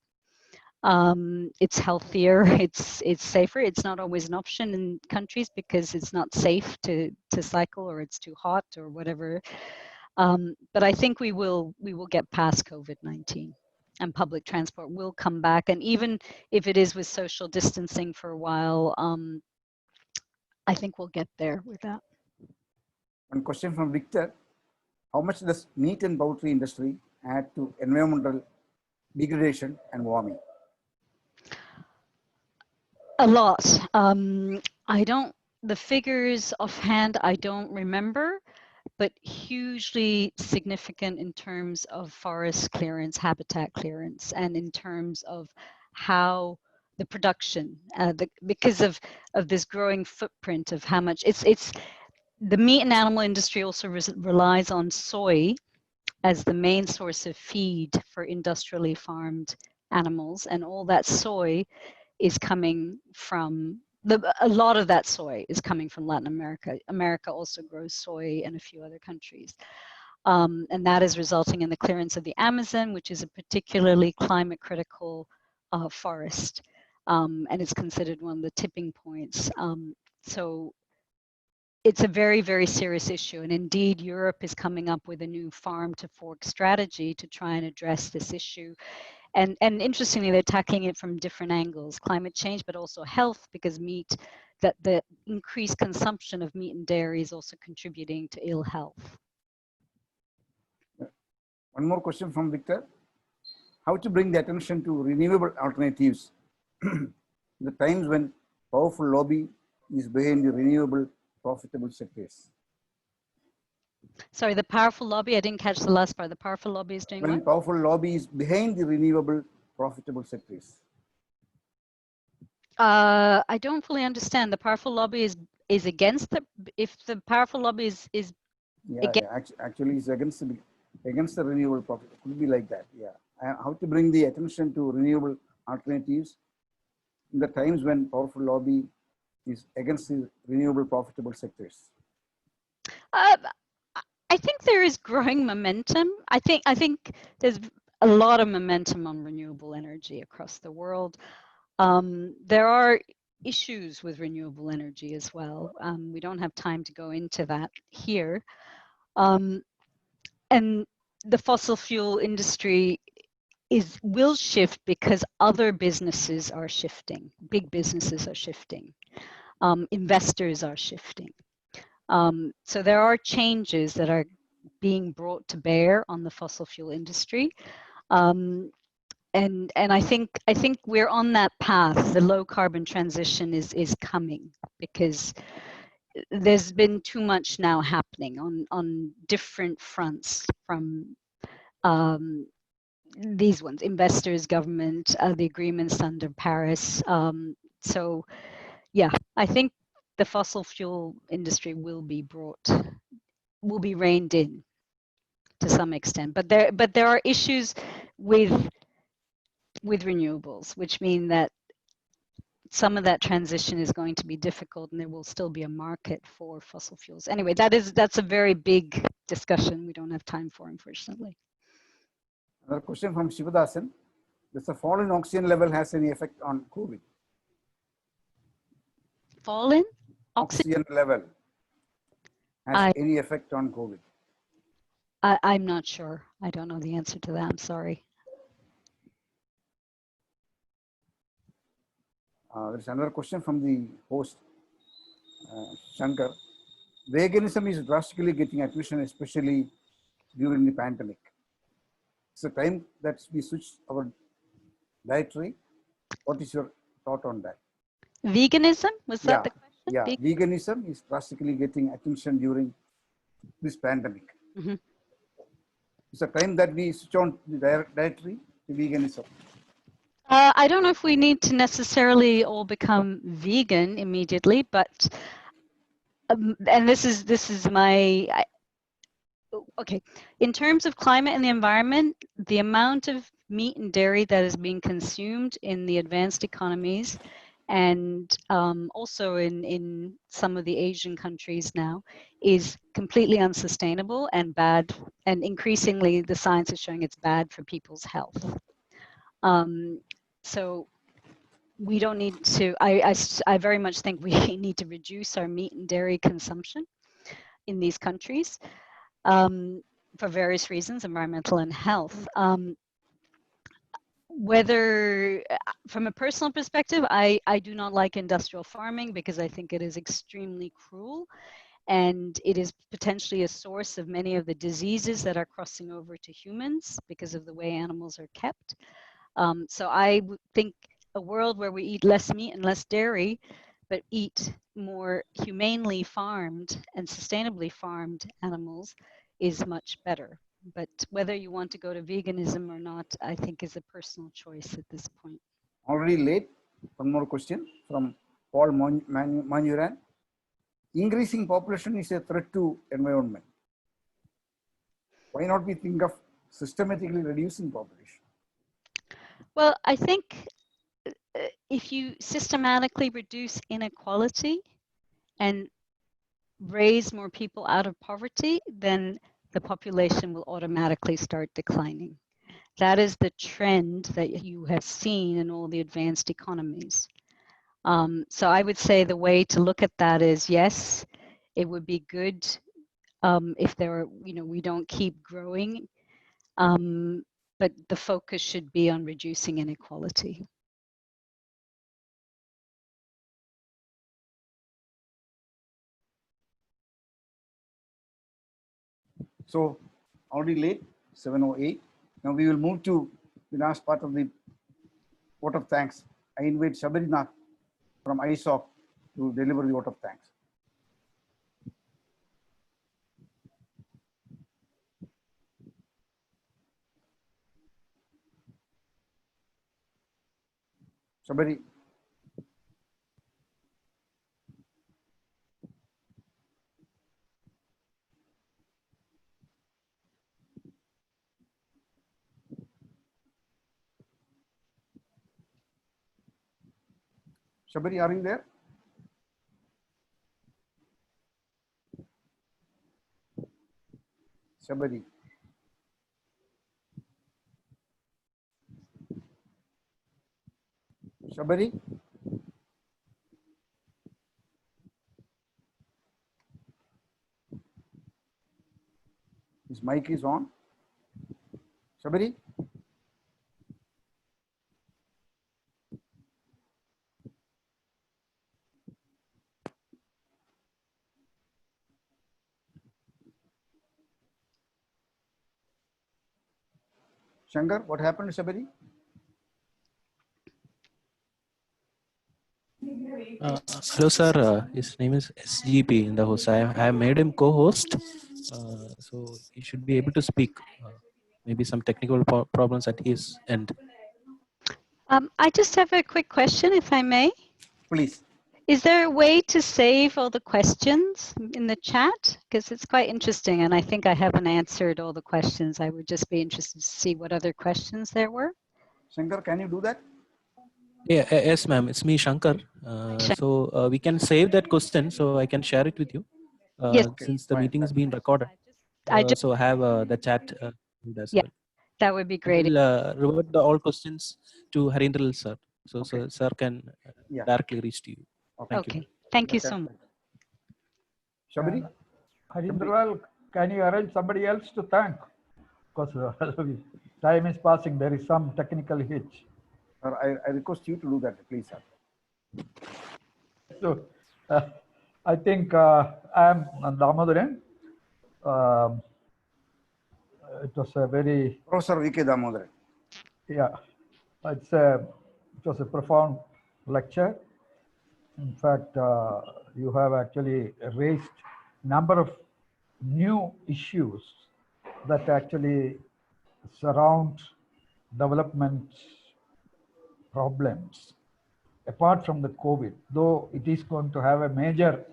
It's healthier, it's safer. It's not always an option in countries because it's not safe to cycle, or it's too hot or whatever. But I think we will get past COVID-19 and public transport will come back. And even if it is with social distancing for a while, I think we'll get there with that. One question from Victor. How much does meat and poultry industry add to environmental degradation and warming? A lot. The figures offhand, I don't remember, but hugely significant in terms of forest clearance, habitat clearance, and in terms of how the production, because of this growing footprint of how much it's the meat and animal industry also relies on soy as the main source of feed for industrially farmed animals, and all that soy is coming from a lot of that soy is coming from Latin America. America also grows soy and a few other countries. And that is resulting in the clearance of the Amazon, which is a particularly climate critical forest. And it's considered one of the tipping points. So it's a very, very serious issue. And indeed, Europe is coming up with a new farm to fork strategy to try and address this issue. And interestingly, they're tackling it from different angles, climate change, but also health, because the increased consumption of meat and dairy is also contributing to ill health. One more question from Victor. How to bring the attention to renewable alternatives in the times when powerful lobby is behind the renewable profitable sectors? Sorry, the powerful lobby, I didn't catch the last part. The powerful lobby is doing When what? powerful lobby is behind the renewable profitable sectors. I don't fully understand. The powerful lobby is against if the powerful lobby is Yeah, against. yeah. Actually, it's against the renewable profit. It could be like that. Yeah, how to bring the attention to renewable alternatives in the times when powerful lobby is against the renewable profitable sectors. I think there is growing momentum. I think there's a lot of momentum on renewable energy across the world. There are issues with renewable energy as well. We don't have time to go into that here. And the fossil fuel industry will shift because other businesses are shifting. Big businesses are shifting. Investors are shifting. So there are changes that are being brought to bear on the fossil fuel industry. And I think we're on that path. The low carbon transition is coming because there's been too much now happening on different fronts from these ones: investors, government, the agreements under Paris. So yeah, I think the fossil fuel industry will be reined in to some extent, but there are issues with renewables, which mean that some of that transition is going to be difficult, and there will still be a market for fossil fuels. Anyway, that's a very big discussion we don't have time for, unfortunately. Another question from Shivadasan: does the fall in oxygen level has any effect on COVID? Fall in oxygen level has any effect on COVID? I'm not sure. I don't know the answer to that. I'm sorry. There's another question from the host, Shankar. Veganism is drastically getting attention, especially during the pandemic. It's a time that we switch our dietary. What is your thought on that? Veganism? Was that the question? Yeah, veganism is drastically getting attention during this pandemic. Mm-hmm. It's a time that we switch on the dietary to veganism. I don't know if we need to necessarily all become vegan immediately, but and this is my okay. In terms of climate and the environment, the amount of meat and dairy that is being consumed in the advanced economies, and also in some of the Asian countries now, is completely unsustainable and bad. And increasingly, the science is showing it's bad for people's health. So we don't need to, I very much think we need to reduce our meat and dairy consumption in these countries for various reasons, environmental and health. Whether, from a personal perspective, I do not like industrial farming because I think it is extremely cruel, and it is potentially a source of many of the diseases that are crossing over to humans because of the way animals are kept. So I think a world where we eat less meat and less dairy, but eat more humanely farmed and sustainably farmed animals is much better. But whether you want to go to veganism or not, I think is a personal choice at this point. Already late. One more question from Paul Manuran. Increasing population is a threat to environment. Why not we think of systematically reducing population? Well, I think if you systematically reduce inequality and raise more people out of poverty, then the population will automatically start declining. That is the trend that you have seen in all the advanced economies. So I would say the way to look at that is, yes, it would be good if there are, we don't keep growing, but the focus should be on reducing inequality. So already late, 7:08. Now we will move to the last part of the vote of thanks. I invite Sabarinath from ISOC to deliver the vote of thanks. Shabari. Shabari, are you there? Shabari. Shabari. His mic is on. Shabari. Shankar, what happened to Shabari? Hello, sir. His name is SGP in the host. I have made him co-host, so he should be able to speak. Maybe some technical problems at his end. I just have a quick question, if I may. Please. Is there a way to save all the questions in the chat? Because it's quite interesting, and I think I haven't answered all the questions. I would just be interested to see what other questions there were. Shankar, can you do that? Yeah, yes, ma'am. It's me, Shankar. So we can save that question, so I can share it with you. Yes, Since the fine. meeting is being recorded, so I have the chat as well. That would be I great. will revert all questions to Harindral sir, so Okay. sir can directly reach to you. Thank you. Okay, thank you so much. Shabari? Harindral, can you arrange somebody else to thank? Because time is passing, there is some technical hitch. Sir, I request you to do that, please, sir. So, I think I'm Damodaran. It was a very Professor V.K. Damodaran. Yeah, it was a profound lecture. In fact, you have actually raised number of new issues that actually surround development problems. Apart from the COVID, though it is going to have a major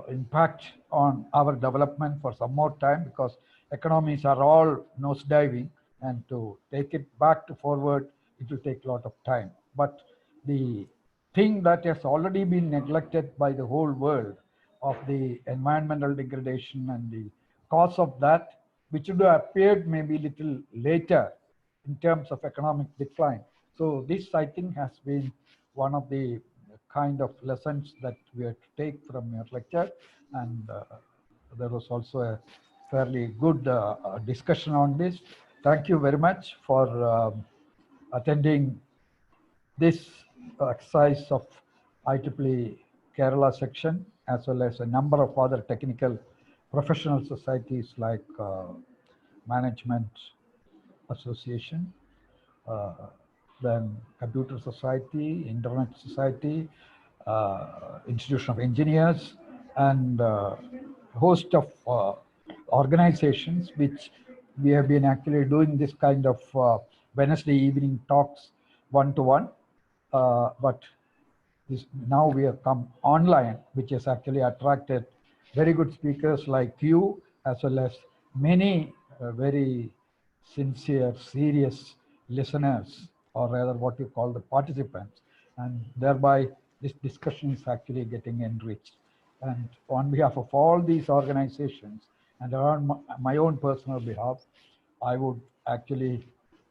impact on our development for some more time, because economies are all nosediving, and to take it back to forward, it will take a lot of time. But the thing that has already been neglected by the whole world of the environmental degradation and the cause of that, which would have appeared maybe little later in terms of economic decline. So this, I think, has been one of the kind of lessons that we have to take from your lecture. And there was also a fairly good discussion on this. Thank you very much for attending this exercise of IEEE Kerala section, as well as a number of other technical professional societies like Management Association, then Computer Society, Internet Society, Institution of Engineers, and a host of organizations which we have been actually doing this kind of Wednesday evening talks one-to-one. But now we have come online, which has actually attracted very good speakers like you, as well as many very sincere, serious listeners, or rather what you call the participants. And thereby this discussion is actually getting enriched. And on behalf of all these organizations and on my own personal behalf, I would actually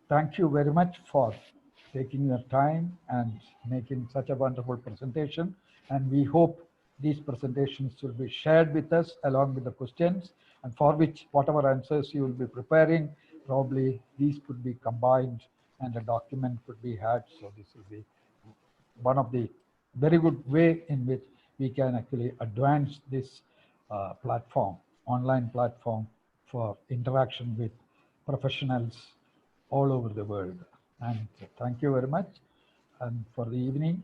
thank you very much for taking your time and making such a wonderful presentation. And we hope these presentations will be shared with us along with the questions, and for which whatever answers you will be preparing, probably these could be combined and a document could be had. So this will be one of the very good way in which we can actually advance this platform, online platform for interaction with professionals all over the world. And thank you very much and for the evening.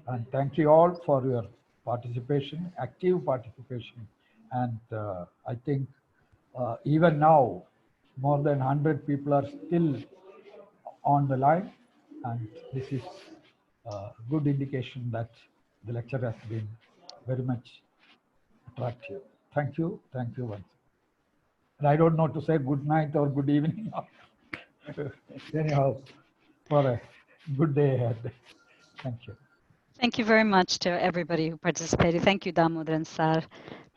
And thank you all for your participation, active participation. And I think even now, more than 100 people are still on the line. And this is a good indication that the lecture has been very much attractive. Thank you once. And I don't know to say good night or good evening. Anyhow, for a good day ahead. Thank you. Thank you very much to everybody who participated. Thank you, Damodran Sir,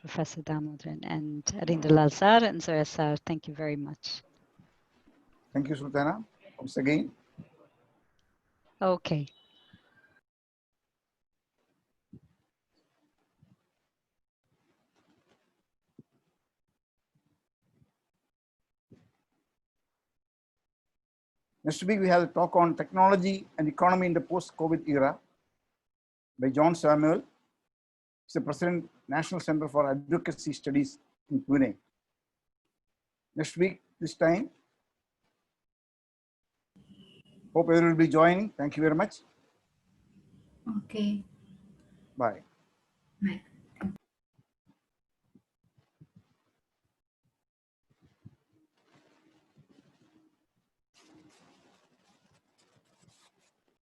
Professor Damodran, and Arindalal Sir, and Zoya Sir. Thank you very much. Thank you, Sultana, once again. Okay. Next week, we have a talk on technology and economy in the post-COVID era by John Samuel. He's the President, National Center for Advocacy Studies in Pune. Next week, this time. Hope everyone will be joining. Thank you very much. Okay. Bye. Bye.